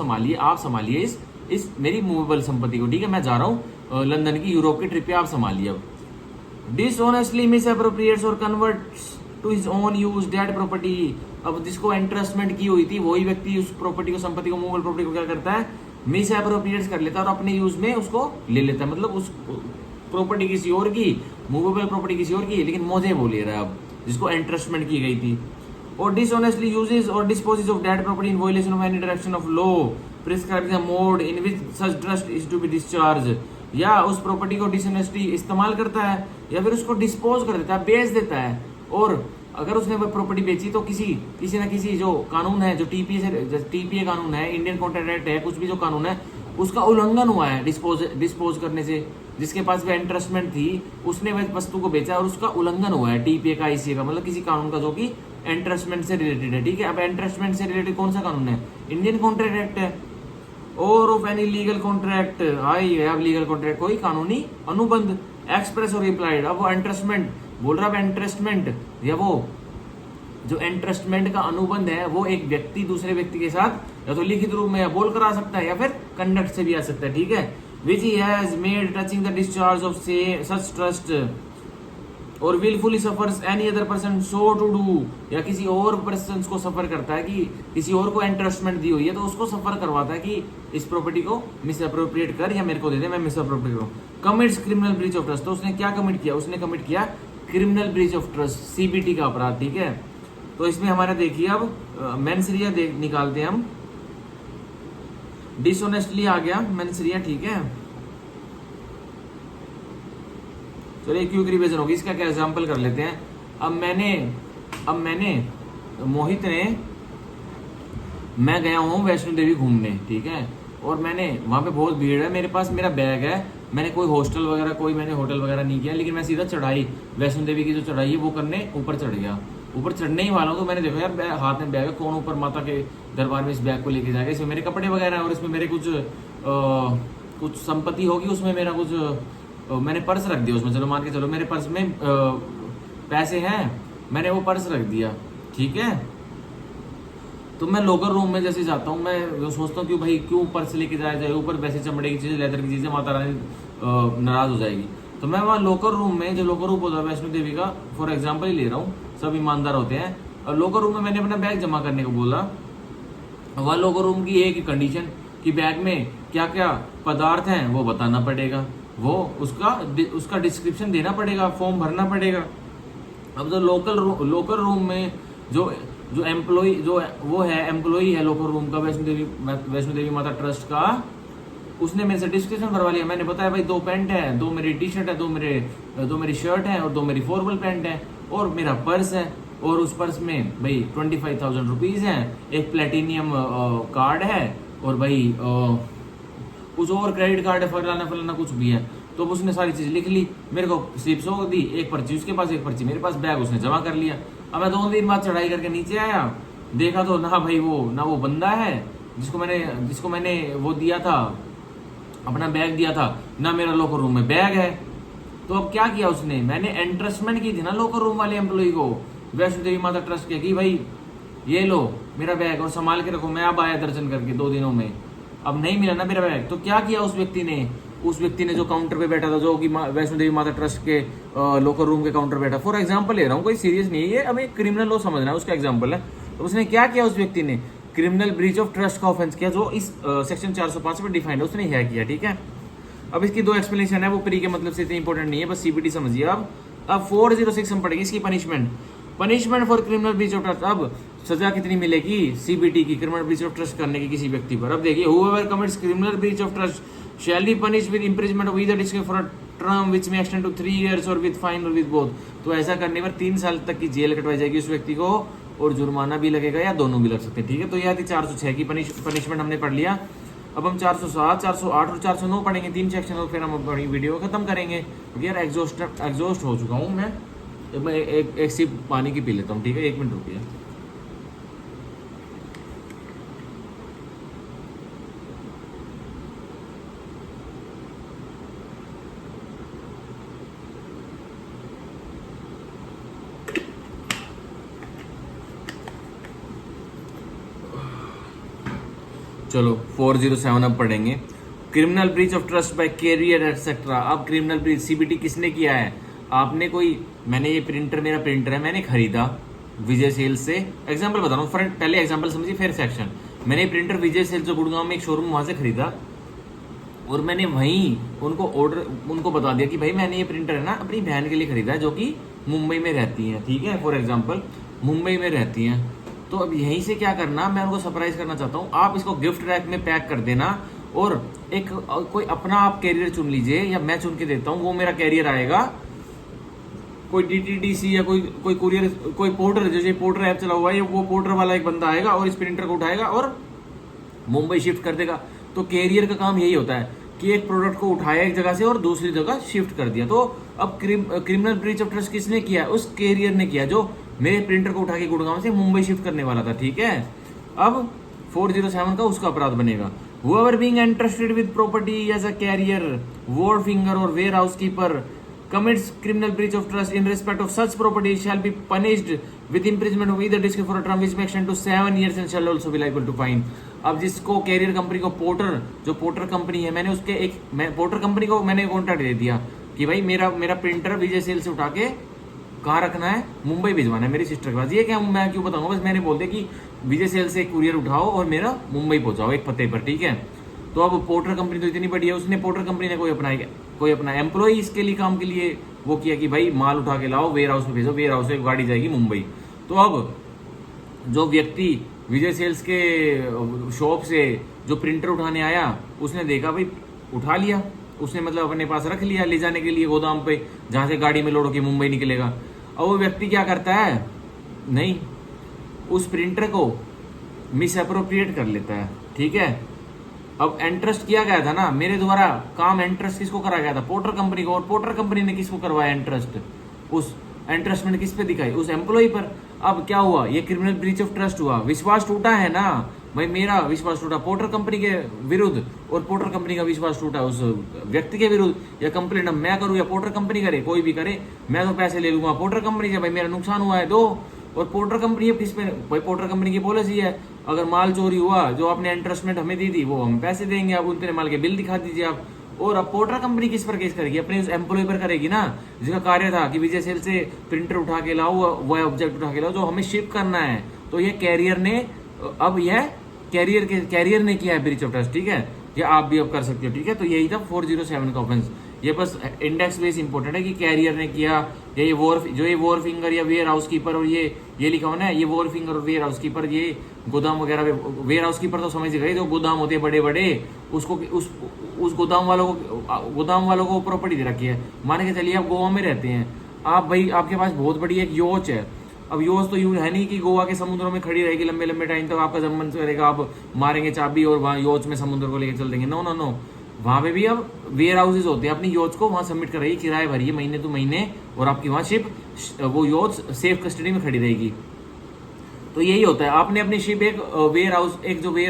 संभालिए इस मेरी मूवेबल संपत्ति को, ठीक है, मैं जा रहा हूँ लंदन की यूरोप की ट्रिप पे, आप संभालिए। अब dishonestly misappropriates or converts to his own use that property, अब जिसको एंट्रस्टमेंट की हुई थी वही व्यक्ति उस प्रॉपर्टी को, संपत्ति को, मूवेबल प्रॉपर्टी को क्या करता है, मिसअप्रोप्रिएट्स कर लेता है और अपने यूज में उसको ले लेता है, मतलब उस प्रॉपर्टी किसी और की, मूवेबल प्रॉपर्टी किसी और की, लेकिन मुझे वो ले रहा है अब, जिसको एंट्रस्टमेंट की गई थी। Or dishonestly uses or disposes of that property in violation of any direction of law prescribe the mode in which such trust is to be discharge, या उस प्रॉपर्टी को डिसऑनेस्टली इस्तेमाल करता है या फिर उसको डिस्पोज कर देता है, बेच देता है, और अगर उसने वो प्रॉपर्टी बेची तो किसी ना किसी जो कानून है, जो टीपीए कानून है, इंडियन कॉन्ट्रैक्ट एक्ट है, कुछ भी जो कानून है उसका उल्लंघन हुआ है डिस्पोज करने से, जिसके पास वह इंटरेस्टमेंट थी उसने वह वस्तु को बेचा और उसका उल्लंघन हुआ है टीपीए का, आईसीए का, मतलब किसी कानून का जो कि इंटरेस्टमेंट से रिलेटेड है, ठीक है। अब इंटरेस्टमेंट से रिलेटेड कौन सा कानून है, इंडियन कॉन्ट्रैक्ट एक्ट है, और of any legal contract, I have legal contract, कोई कानूनी अनुबंध, एक्सप्रेस और रिप्लाइड, अब वो इंटरेस्टमेंट बोल रहा है, इंटरेस्टमेंट या वो जो इंटरेस्टमेंट का अनुबंध है वो एक व्यक्ति दूसरे व्यक्ति के साथ या तो लिखित रूप में या बोल कर आ सकता है या फिर कंडक्ट से भी आ सकता है, ठीक है। Which he has made touching the discharge of such trust और wilfully suffers any other person so to do, या किसी और पर्सन को सफर करता है कि किसी और को इंटरेस्टमेंट दी हुई है तो उसको सफर करवाता है कि इस प्रॉपर्टी को मिस अप्रोप्रिएट कर या मेरे को दे दे, मैं मिस अप्रोप्रिएट करूँ। Commits criminal breach of trust, तो उसने क्या कमिट किया, उसने कमिट किया criminal breach of trust, CBT का अपराध, ठीक है। तो इसमें हमारा देखिए अब मेंसरिया निकालते हैं हम, डिसऑनेस्टली आ गया मेंसरिया, ठीक है। चलिए क्विक रिवीजन होगी, इसका क्या एग्जांपल कर लेते हैं। अब मैंने मोहित ने, मैं गया हूँ वैष्णो देवी घूमने, ठीक है, और मैंने वहाँ पे बहुत भीड़ है, मेरे पास मेरा बैग है, मैंने कोई हॉस्टल वगैरह मैंने होटल वगैरह नहीं किया, लेकिन मैं सीधा चढ़ाई वैष्णो देवी की जो चढ़ाई है वो करने ऊपर चढ़ गया। ऊपर चढ़ने ही वाला हूँ तो मैंने देखा यार हाथ में बैग है, कौन ऊपर माता के दरबार में इस बैग को लेके जाएगा, इसमें मेरे कपड़े वगैरह है और इसमें मेरे कुछ संपत्ति होगी, उसमें मेरा कुछ मैंने पर्स रख दिया उसमें, चलो मान के चलो मेरे पर्स में पैसे हैं, मैंने वो पर्स रख दिया, ठीक है। तो मैं लॉकर रूम में जैसे जाता हूँ, मैं सोचता हूँ कि भाई क्यों पर्स लेके जाया जाए, ऊपर वैसे चमड़े की चीजें, लेदर की चीजें, माता रानी नाराज हो जाएगी। तो मैं वहाँ लॉकर रूम में, जो लॉकर रूम होता है वैष्णो देवी का, फॉर एग्जाम्पल ही ले रहा हूँ, सब ईमानदार होते हैं, और लॉकर रूम में मैंने अपना बैग जमा करने को बोला। वह लॉकर रूम की एक ही कंडीशन कि बैग में क्या क्या पदार्थ हैं वो बताना पड़ेगा, वो उसका डिस्क्रिप्शन देना पड़ेगा, फॉर्म भरना पड़ेगा। अब जो लॉकर रूम में जो एम्प्लॉय, जो वो है एम्प्लॉय है लॉकर रूम का वैष्णो देवी माता ट्रस्ट का, उसने मेरे से डिस्क्रिप्शन भरवा लिया। मैंने बताया भाई 2 पैंट है, 2 मेरी टी शर्ट है, 2 मेरी शर्ट है और 2 मेरी फॉर्मल पैंट है, और मेरा पर्स है, और उस पर्स में भाई 25,000 रुपीज है, एक प्लेटिनियम कार्ड है, और भाई कुछ और क्रेडिट कार्ड है, फलाना कुछ भी है। तो उसने सारी चीज लिख ली, मेरे को स्लिप्स हो दी, एक पर्ची उसके पास, एक पर्ची मेरे पास, बैग उसने जमा कर लिया। अब मैं 2 दिन बाद चढ़ाई करके नीचे आया, देखा तो ना भाई वो बंदा है जिसको मैंने वो दिया था, अपना बैग दिया था, ना मेरा लॉकर रूम में बैग है। तो अब क्या किया उसने, मैंने एंट्रस्टमेंट की थी ना लॉकर रूम वाले एम्प्लॉय को, वैष्णो देवी माता ट्रस्ट के, कि भाई ये लो मेरा बैग और संभाल के रखो, मैं अब आया दर्शन करके 2 दिनों में, अब नहीं मिला ना मेरा बैग। तो क्या किया उस व्यक्ति ने जो काउंटर पे बैठा था, जो कि वैष्णो देवी माता ट्रस्ट के लॉकर रूम के काउंटर बैठा, फॉर एग्जाम्पल ले रहा हूँ, कोई सीरियस नहीं है, अब एक क्रिमिनल लॉ समझना है, उसका एग्जाम्पल है। तो उसने क्या किया, उस व्यक्ति ने क्रिमिनल ब्रीच ऑफ ट्रस्ट का ऑफेंस किया, जो इस सेक्शन 405 में डिफाइंड है, उसने यह किया, ठीक है। अब इसकी 2 एक्सप्लेनेशन है, वो प्री के मतलब से इतनी इंपॉर्टेंट नहीं है, बस सीबीटी समझिए। अब 406 हम पढ़ेंगे इसकी punishment for criminal breach of trust. अब सजा कितनी मिलेगी सीबीटी की, क्रिमिनल ब्रीच ऑफ ट्रस्ट करने की किसी व्यक्ति पर। अब देखिए, whoever commits criminal breach of trust shall be punished with imprisonment of either description for a term which may extend to 3 years or with fine or with both. तो ऐसा करने पर 3 साल तक की जेल कटवाई जाएगी उस व्यक्ति को, और जुर्माना भी लगेगा या दोनों भी लग सकते हैं, ठीक है। तो यह थी 406 की पनिशमेंट हमने पढ़ लिया। अब हम 407, 408 और 409 पढ़ेंगे, 3 सेक्शन, और फिर हम अपनी वीडियो खत्म करेंगे, क्योंकि यार एग्जॉस्ट हो चुका हूँ मैं एक सिप पानी की पी लेता हूँ, ठीक है, 1 मिनट रुकिए। चलो 407 अब पढ़ेंगे। Criminal breach of trust by carrier etcetera. अब क्रिमिनल ब्रीच सीबीटी किसने किया है? आपने कोई, मैंने ये प्रिंटर, मेरा प्रिंटर है, मैंने खरीदा विजय सेल्स से, एग्जांपल बता रहा हूँ, फ्रंट पहले एग्जांपल समझिए फिर सेक्शन। मैंने प्रिंटर विजय सेल्स जो गुड़गांव में एक शोरूम वहां से खरीदा, और मैंने वहीं उनको बता दिया कि भाई मैंने ये प्रिंटर है ना अपनी बहन के लिए खरीदा है, जो कि मुंबई में रहती है, ठीक है, फॉर एग्जाम्पल मुंबई में रहती हैं। तो अब यहीं से क्या करना, मैं उनको सरप्राइज करना चाहता हूँ, आप इसको गिफ्ट रैक में पैक कर देना, और एक कोई अपना आप कैरियर चुन लीजिए, या मैं चुन के देता हूँ, वो मेरा कैरियर आएगा, कोई डीटीडीसी या कोई कुरियर, कोई पोर्टर, जैसे पोर्टर ऐप चला हुआ है, वो पोर्टर वाला एक बंदा आएगा और इस प्रिंटर को उठाएगा और मुंबई शिफ्ट कर देगा। तो कैरियर का काम यही होता है कि एक प्रोडक्ट को उठाया एक जगह से और दूसरी जगह शिफ्ट कर दिया। तो अब क्रिमिनल ब्रीच ऑफ ट्रस्ट किसने किया? उस कैरियर ने किया, जो मेरे प्रिंटर को उठा के गुड़गांव से मुंबई शिफ्ट करने वाला था, ठीक है। अब 407 का उसका अपराध बनेगा, whoever being entrusted with property as a carrier, ward finger or warehouse keeper commits criminal breach of trust in respect of such property shall be punished with imprisonment of either district for a term which may extend to 7 years and shall also be liable to fine। अब जिसको career company को porter, जो porter company है, मैं porter company को मैंने contract दे दिया कि भाई मेरा प्रिंटर विजय सेल से उठा के कहाँ रखना है, मुंबई भिजवाना है मेरी सिस्टर के पास। ये क्या मैं क्यों बताऊंगा, बस मैंने बोल दिया कि विजय सेल से कुरियर उठाओ और मेरा मुंबई पहुंचाओ एक पते पर, ठीक है। तो अब पोर्टर कंपनी तो इतनी बड़ी है, उसने पोर्टर कंपनी ने कोई अपना एम्प्लॉय इसके लिए काम के लिए वो किया कि भाई माल उठा के लाओ, वेयर हाउस में भेजो, वेयर हाउस से गाड़ी जाएगी मुंबई। तो अब जो व्यक्ति विजय सेल्स के शॉप से जो प्रिंटर उठाने आया, उसने देखा भाई उठा लिया, उसने मतलब अपने पास रख लिया ले जाने के लिए गोदाम पे, जहां से गाड़ी में लोड होकर मुंबई निकलेगा। अब वो व्यक्ति क्या करता है, नहीं, उस प्रिंटर को मिस अप्रोप्रिएट कर लेता है, ठीक है। अब एंट्रस्ट किया गया था ना मेरे द्वारा, काम एंट्रस्ट किसको कराया गया था? पोर्टर कंपनी को, और पोर्टर कंपनी ने किसको करवाया एंट्रस्ट? उस एंट्रस्टमेंट किस पे दिखाई? उस एम्प्लॉय पर। अब क्या हुआ, ये क्रिमिनल ब्रीच ऑफ ट्रस्ट हुआ, विश्वास टूटा है ना भाई, मेरा विश्वास टूटा पोर्टर कंपनी के विरुद्ध, और पोर्टर कंपनी का विश्वास टूटा उस व्यक्ति के विरुद्ध। या कंप्लेंट अब मैं करूं या पोर्टर कंपनी करे, कोई भी करे, मैं तो पैसे ले लूंगा पोर्टर कंपनी से, भाई मेरा नुकसान हुआ है दो। और पोर्टर कंपनी अब किस पे, भाई पोर्टर कंपनी की पॉलिसी है, अगर माल चोरी हुआ, जो आपने एंट्रस्टमेंट हमें दी थी वो हम पैसे देंगे, आप उतने माल के बिल दिखा दीजिए आप। और अब पोर्टर कंपनी किस पर केस करेगी? अपने उस एम्प्लॉय पर करेगी ना, जिसका कार्य था कि विजय सेल से प्रिंटर उठा के लाओ, वो ऑब्जेक्ट उठा के लाओ जो हमें शिप करना है। तो ये कैरियर ने, अब यह कैरियर ने किया है ब्रीच ऑफ ट्रस्ट, ठीक है। ये आप भी अब कर सकते हो, ठीक है। तो यही था 407 का ऑफेंस। ये बस इंडेक्स बेस इंपॉर्टेंट है कि कैरियर ने किया, या ये वॉर फिंगर या वेयर हाउस कीपर, और ये लिखा होना है, ये वॉर फिंगर और वेयर हाउस कीपर, ये गोदाम वगैरह में, वेयर हाउस कीपर तो समझ गए, जो गोदाम होते हैं बड़े बड़े, उसको उस गोदाम वालों को प्रॉपर्टी दे रखी है। मान के चलिए आप गोवा में रहते हैं, आप भाई आपके पास बहुत बड़ी एक योच है। अब योच तो यूं है नहीं कि गोवा के समुद्रों में खड़ी रहेगी लंबे लंबे टाइम तक, आपका जब मन करेगा आप मारेंगे चाबी और वहाँ योच में समुद्र को लेकर चल देंगे। नो नो नो, वहां पे भी अब वेयर हाउसेज होते हैं, अपनी योच को वहां सबमिट कराइए, किराया भरिए महीने टू महीने, और आपकी वहां शिप, वो योच सेफ कस्टडी में खड़ी रहेगी। तो यही होता है, आपने अपनी शिप एक वेयर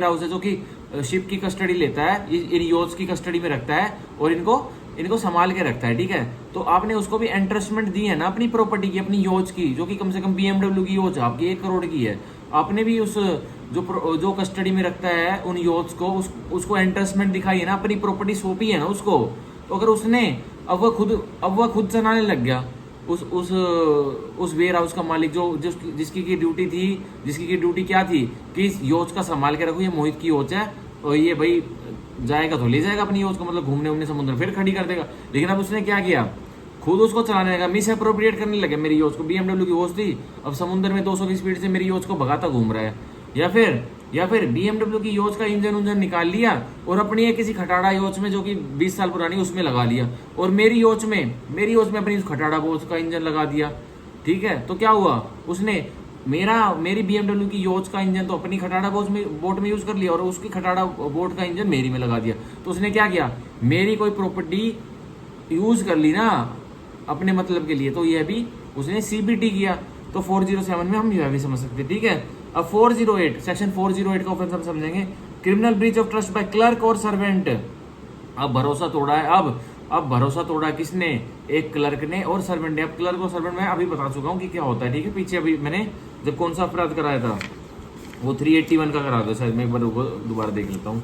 हाउस है जो कि शिप की कस्टडी लेता है, इन योच की कस्टडी में रखता है और इनको संभाल के रखता है, ठीक है। तो आपने उसको भी एंट्रस्टमेंट दी है ना अपनी प्रॉपर्टी की, अपनी योच की, जो कि कम से कम BMW की योच आपकी 1 करोड़ की है। आपने भी उस जो कस्टडी में रखता है उन योच को, उसको एंट्रस्टमेंट दिखाई है ना, अपनी प्रॉपर्टी सौंपी है ना उसको। तो अगर उसने अब वह खुद चलाने लग गया, उस वेयर हाउस का मालिक, जिसकी की ड्यूटी थी, जिसकी की ड्यूटी क्या थी कि इस योच का संभाल के रखो, ये मोहित की योच है, और ये भाई जाएगा तो ले जाएगा अपनी योच को, मतलब घूमने समुद्र फिर खड़ी कर देगा। लेकिन अब उसने क्या किया, खुद उसको चलाने लगा, मिस अप्रोप्रिएट करने लगे मेरी योच को। BMW की योच थी, अब समुद्र में 200 की स्पीड से मेरी योच को भगाता घूम रहा है। या फिर BMW की योच का इंजन निकाल लिया और अपनी एक किसी खटाड़ा योच में, जो कि 20 साल पुरानी, उसमें लगा लिया, और मेरी योच में अपनी खटाड़ा बोच का इंजन लगा दिया, ठीक है। तो क्या हुआ, उसने मेरी BMW की योच का इंजन तो अपनी खटाड़ा बोट में यूज कर लिया और उसकी खटाड़ा बोट का इंजन मेरी में लगा दिया। तो उसने क्या किया, मेरी कोई प्रॉपर्टी यूज कर ली ना अपने मतलब के लिए, तो यह भी उसने CBT किया। तो 407 में हम यह भी समझ सकते हैं, ठीक है। अब 408 सेक्शन 408 का ऑफेंस हम समझेंगे, criminal breach of trust bye clerk और सर्वेंट। अब भरोसा तोड़ा है, अब भरोसा तोड़ा किसने, एक क्लर्क ने और सर्वेंट ने। अब क्लर्क और सर्वेंट मैं अभी बता चुका हूँ कि क्या होता है, ठीक है। पीछे अभी मैंने जब कौन सा अपराध कराया था, वो 381 का कराया था शायद, मैं एक बार दोबारा देख लेता हूँ।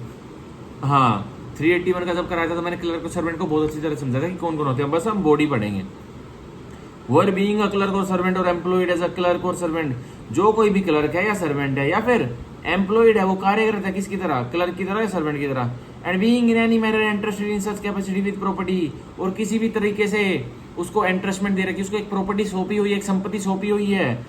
हाँ 381 का जब कराया था तो मैंने क्लर्क और सर्वेंट को बहुत अच्छी तरह समझा था कि कौन कौन होते हैं। बस हम बॉडी पढ़ेंगे। वर बीइंग अ क्लर्क और सर्वेंट और एम्प्लॉयड एज अ क्लर्क और सर्वेंट, जो कोई भी क्लर्क है या सर्वेंट है या फिर एम्प्लॉयड है, वो कार्य करता है किसकी तरह, क्लर्क की तरह या सर्वेंट की तरह। And being in any manner interested in such capacity with property, और किसी भी तरीके से उसको इंटरेस्टमेंट दे रखी, उसको एक प्रॉपर्टी सौंपी हुई है, एक संपत्ति सौंपी हुई है।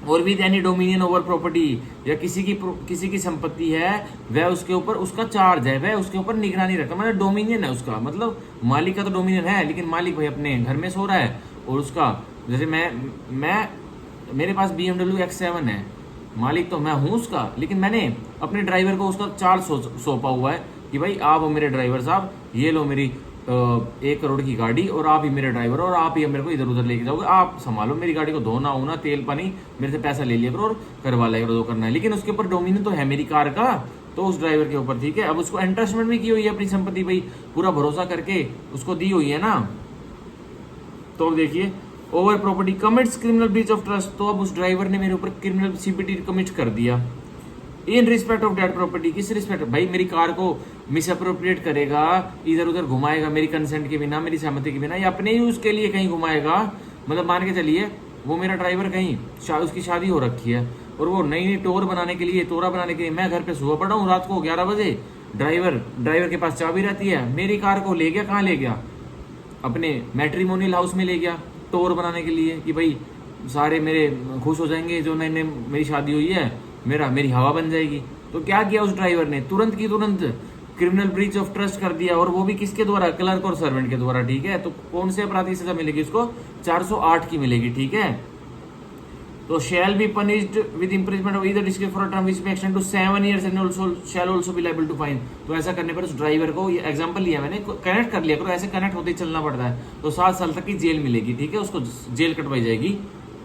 और with any dominion over property, या किसी की संपत्ति है, वह उसके ऊपर उसका चार्ज है, वह उसके ऊपर निगरानी रखता है, मतलब डोमिनियन है उसका, मतलब मालिक का तो डोमिनियन है, लेकिन मालिक भाई अपने घर में सो रहा है और उसका, जैसे मैं मेरे पास BMW X7 है, मालिक तो मैं हूँ उसका, लेकिन मैंने अपने ड्राइवर को उसका चार्ज सौंपा हुआ है कि भाई आप हो मेरे ड्राइवर साहब, ये लो मेरी 1 करोड़ की गाड़ी और आप ही मेरे ड्राइवर और आप ही मेरे को इधर उधर लेके जाओगे, आप संभालो मेरी गाड़ी को, धोना होना तेल पानी मेरे से पैसा ले लिया करो और करवा लिया करो जो करना है। लेकिन उसके ऊपर डोमिनियन तो है मेरी कार का, तो उस ड्राइवर के ऊपर, ठीक है। अब उसको इंटरेस्टमेंट भी की हुई है अपनी संपत्ति, भाई पूरा भरोसा करके उसको दी हुई है ना। तो देखिए over property commits criminal breach of trust, तो अब उस ड्राइवर ने मेरे ऊपर क्रिमिनल CBT कमिट कर दिया in respect of that property. किस रिस्पेक्ट, भाई मेरी कार को मिस अप्रोप्रिएट करेगा, इधर उधर घुमाएगा मेरी कंसेंट के बिना, मेरी सहमति के बिना, या अपने यूज के लिए कहीं घुमाएगा। मतलब मान के चलिए वो मेरा ड्राइवर कहीं उसकी शादी हो रखी है और वो नई नई टोरा बनाने के लिए मैं घर पे सुबह पड़ा हूँ रात को 11 बजे, ड्राइवर के पास चाबी रहती है, मेरी कार को ले गया, कहाँ ले गया, अपने मैट्रिमोनियल हाउस में ले गया टोर बनाने के लिए कि भाई सारे मेरे खुश हो जाएंगे, जो नई नई मेरी शादी हुई है, मेरी हवा बन जाएगी। तो क्या किया उस ड्राइवर ने, तुरंत की तुरंत क्रिमिनल ब्रीच ऑफ ट्रस्ट कर दिया, और वो भी किसके द्वारा, क्लर्क और सर्वेंट के द्वारा, ठीक है। तो कौन से अपराध की सजा मिलेगी उसको, 408 की मिलेगी, ठीक है। तो shall be punished with imprisonment of either description for a term which may extend to 7 years and also shall also be liable to fine. तो ऐसा करने पर उस ड्राइवर को, ये एग्जांपल लिया मैंने, कनेक्ट कर लिया करो, ऐसे कनेक्ट होते ही चलना पड़ता है, तो 7 साल तक की जेल मिलेगी, ठीक है, उसको जेल कटवाई जाएगी।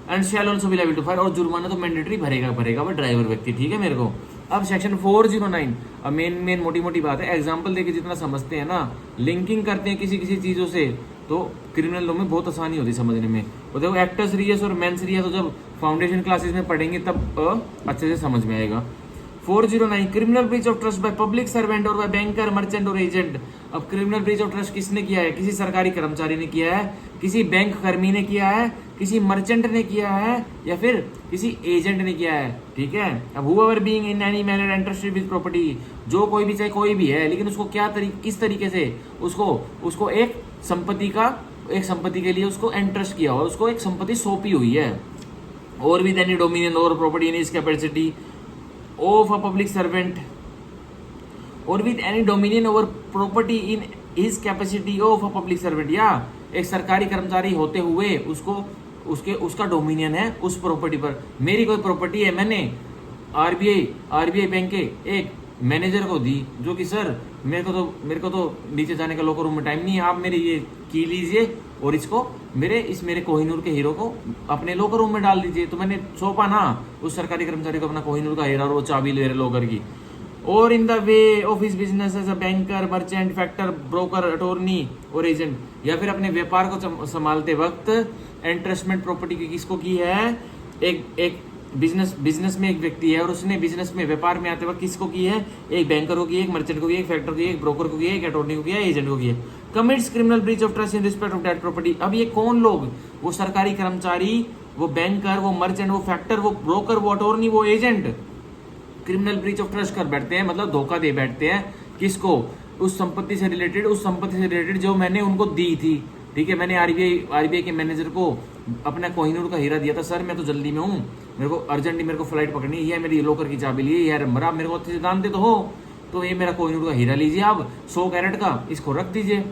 And shall also be liable to fine, और जुर्माना तो मैंडेटरी भरेगा वो ड्राइवर व्यक्ति, ठीक है मेरे को। अब सेक्शन 409, अब मेन मोटी बात है, एग्जाम्पल देके जितना समझते हैं ना, लिंकिंग करते हैं किसी चीजों से, तो क्रिमिनल लॉ में बहुत आसानी होती है समझने में। और देखो एक्टर्स रियस और मेंस रियस तो जब फाउंडेशन क्लासेस में पढ़ेंगे तब अच्छे से समझ में आएगा। 409 criminal breach of trust by public servant और बाय बैंकर मर्चेंट और एजेंट। अब क्रिमिनल ब्रीच ऑफ ट्रस्ट किसने किया है, किसी सरकारी कर्मचारी ने किया है, किसी बैंक कर्मी ने किया है, किसी मर्चेंट ने किया है, या फिर किसी एजेंट ने किया है, ठीक है। अब whoever being in any manner interested with property, जो कोई भी, चाहे कोई भी है, लेकिन उसको किस तरीके से उसको एक संपत्ति के लिए उसको इंटरेस्ट किया और उसको एक संपत्ति सौंपी हुई है, और with any dominion over property in his capacity of a public servant, और with any dominion over property in his capacity of a public servant, या एक सरकारी कर्मचारी होते हुए उसका डोमिनियन है उस प्रॉपर्टी पर। मेरी कोई प्रॉपर्टी है, मैंने आरबीआई बैंक के एक मैनेजर को दी, जो कि सर मेरे को तो नीचे जाने का लॉकर रूम में टाइम नहीं है, आप मेरी ये की लीजिए और इसको मेरे कोहिनूर के हीरो को अपने लॉकर रूम में डाल दीजिए। तो मैंने सौंपा ना उस सरकारी कर्मचारी को अपना कोहिनूर का हीरा और वो चाबी ले रहे लॉकर की। Or in the way of his business as a banker merchant factor broker attorney or agent, या फिर अपने व्यापार को संभालते वक्त एंट्रस्टमेंट प्रॉपर्टी की किसको की है, एक बिजनेस में एक व्यक्ति है और उसने बिजनेस में व्यापार में आते वक्त किसको की है, एक बैंकर को की है, एक मर्चेंट को की है, एक फैक्टर को की है, एक ब्रोकर को की है, एक अटॉर्नी को की है, एजेंट को की है। Commits criminal breach of trust in respect of that property. अब ये कौन लोग, वो सरकारी कर्मचारी, वो बैंकर, वो मर्चेंट, वो फैक्टर, वो ब्रोकर, वो अटॉर्नी, वो agent criminal breach of trust कर बैठते हैं, मतलब धोखा दे बैठते हैं किसको, उस संपत्ति से रिलेटेड जो मैंने उनको दी थी, ठीक है। मैंने आरबीआई के मैनेजर को अपना कोहिनूर का हीरा दिया था, सर मैं तो जल्दी में हूँ, मेरे को अर्जेंटली मेरे को फ्लाइट पकड़नी है, मेरी लॉकर की चाबी लिए यार, मरा मेरे को अच्छे से जानते तो हो, तो ये मेरा कोहिनूर का हीरा लीजिए आप 100 कैरेट का, इसको रख दीजिए,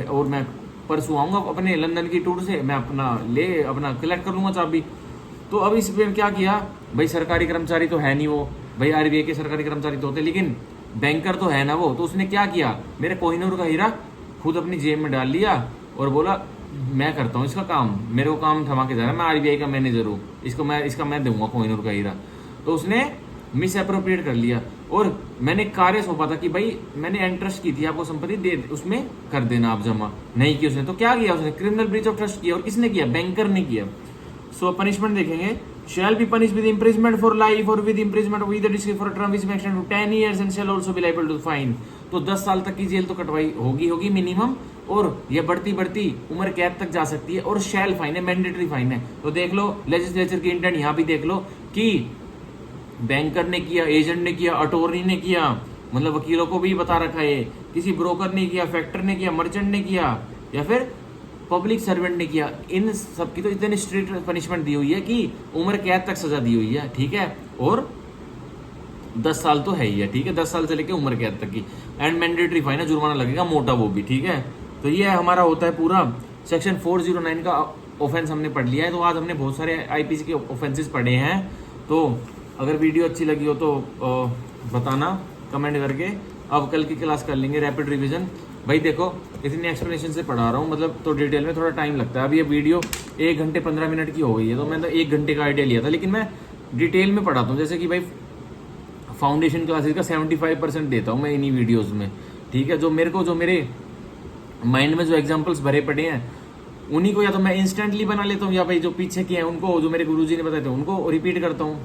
और मैं परसों आऊँगा अपने लंदन की टूर से, मैं अपना कलेक्ट कर लूँगा चाबी। तो अब इस पे क्या किया भाई, सरकारी कर्मचारी तो है नहीं वो, भाई आरबीआई के सरकारी कर्मचारी तो होते लेकिन बैंकर तो है ना वो, तो उसने क्या किया, मेरे कोहिनूर का हीरा खुद अपनी जेब में डाल लिया और बोला मैं करता हूँ इसका काम, मेरे को काम थमा के जा रहा है, मैं आरबीआई का मैनेजर हूँ, इसका मैं दूंगा कोहिनूर का हीरा। तो उसने मिस अप्रोप्रिएट कर लिया और मैंने कार्य सौंपा था कि भाई मैंने एंट्रस्ट की थी आपको संपत्ति दे, उसमें कर देना आप जमा, नहीं की उसने, तो क्या किया उसने, क्रिमिनल ब्रीच ऑफ ट्रस्ट किया। और किसने किया, बैंकर ने किया। सो पनिशमेंट देखेंगे, shall be punished with imprisonment for life or with imprisonment with the discretion for a term which may extend to 10 years and shall also be liable to fine। तो 10 साल तक की जेल तो कटवाई होगी minimum, और ये बढ़ती बढ़ती उम्र कैद तक जा सकती है, और शैल फाइन है, मैंडेटरी फाइन है। तो देख लो लेजिस्लेचर की इंटेंट यहाँ भी देख लो कि बैंकर ने किया, एजेंट ने किया, अटॉर्नी ने किया, मतलब वकीलों को भी बता रखा है, किसी ब्रोकर ने किया, फैक्टर ने किया, मर्चेंट ने किया, या फिर पब्लिक सर्वेंट ने किया। इन सब की तो इतनी स्ट्रिक्ट पनिशमेंट दी हुई है कि उम्र कैद तक सजा दी हुई है, ठीक है, और 10 साल तो है ही है, ठीक है, 10 साल से लेकर उम्र कैद तक की, एंड मैंडेटरी फाइन है, जुर्माना लगेगा मोटा वो भी, ठीक है। तो ये हमारा होता है पूरा सेक्शन 409 का ऑफेंस हमने पढ़ लिया है। तो आज हमने बहुत सारे आईपीसी के ऑफेंसेस पढ़े हैं। तो अगर वीडियो अच्छी लगी हो तो बताना कमेंट करके। अब कल की क्लास कर लेंगे रैपिड रिवीजन। भाई देखो इतनी एक्सप्लेनेशन से पढ़ा रहा हूँ, मतलब तो डिटेल में थोड़ा टाइम लगता है। अभी ये वीडियो 1 घंटे 15 मिनट की हो गई है, तो मैंने 1 घंटे का आइडिया लिया था, लेकिन मैं डिटेल में पढ़ाता हूँ। जैसे कि भाई फाउंडेशन क्लासेस का 75% देता हूँ मैं इन्हीं वीडियोस में, ठीक है। जो मेरे माइंड में जो एग्जांपल्स भरे पड़े हैं उन्हीं को या तो मैं इंस्टेंटली बना लेता हूँ, या भाई जो पीछे के हैं उनको, जो मेरे गुरुजी ने बताए थे उनको रिपीट करता हूँ।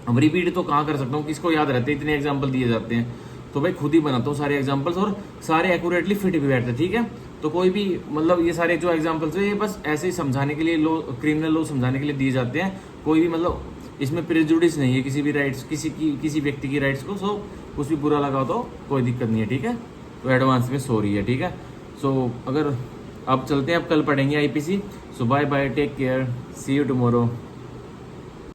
अब रिपीट तो कहाँ कर सकता हूँ, किसको याद रहते, इतने एग्जाम्पल दिए जाते हैं। तो भाई खुद ही बनाता हूँ सारे एग्जाम्पल्स, और सारे एक्यूरेटली फिट भी बैठते हैं, ठीक है। तो कोई भी मतलब ये सारे जो एग्जाम्पल्स है ये बस ऐसे ही समझाने के लिए, क्रिमिनल लॉ समझाने के लिए दिए जाते हैं। कोई भी मतलब इसमें प्रेजुडिस नहीं है किसी भी राइट्स, किसी व्यक्ति की राइट्स को। सो कुछ भी बुरा लगा तो कोई दिक्कत नहीं है, ठीक है। तो एडवांस में सॉरी है, ठीक है। सो अगर अब चलते हैं, अब कल पढ़ेंगे IPC. So bye bye, take care, see you tomorrow.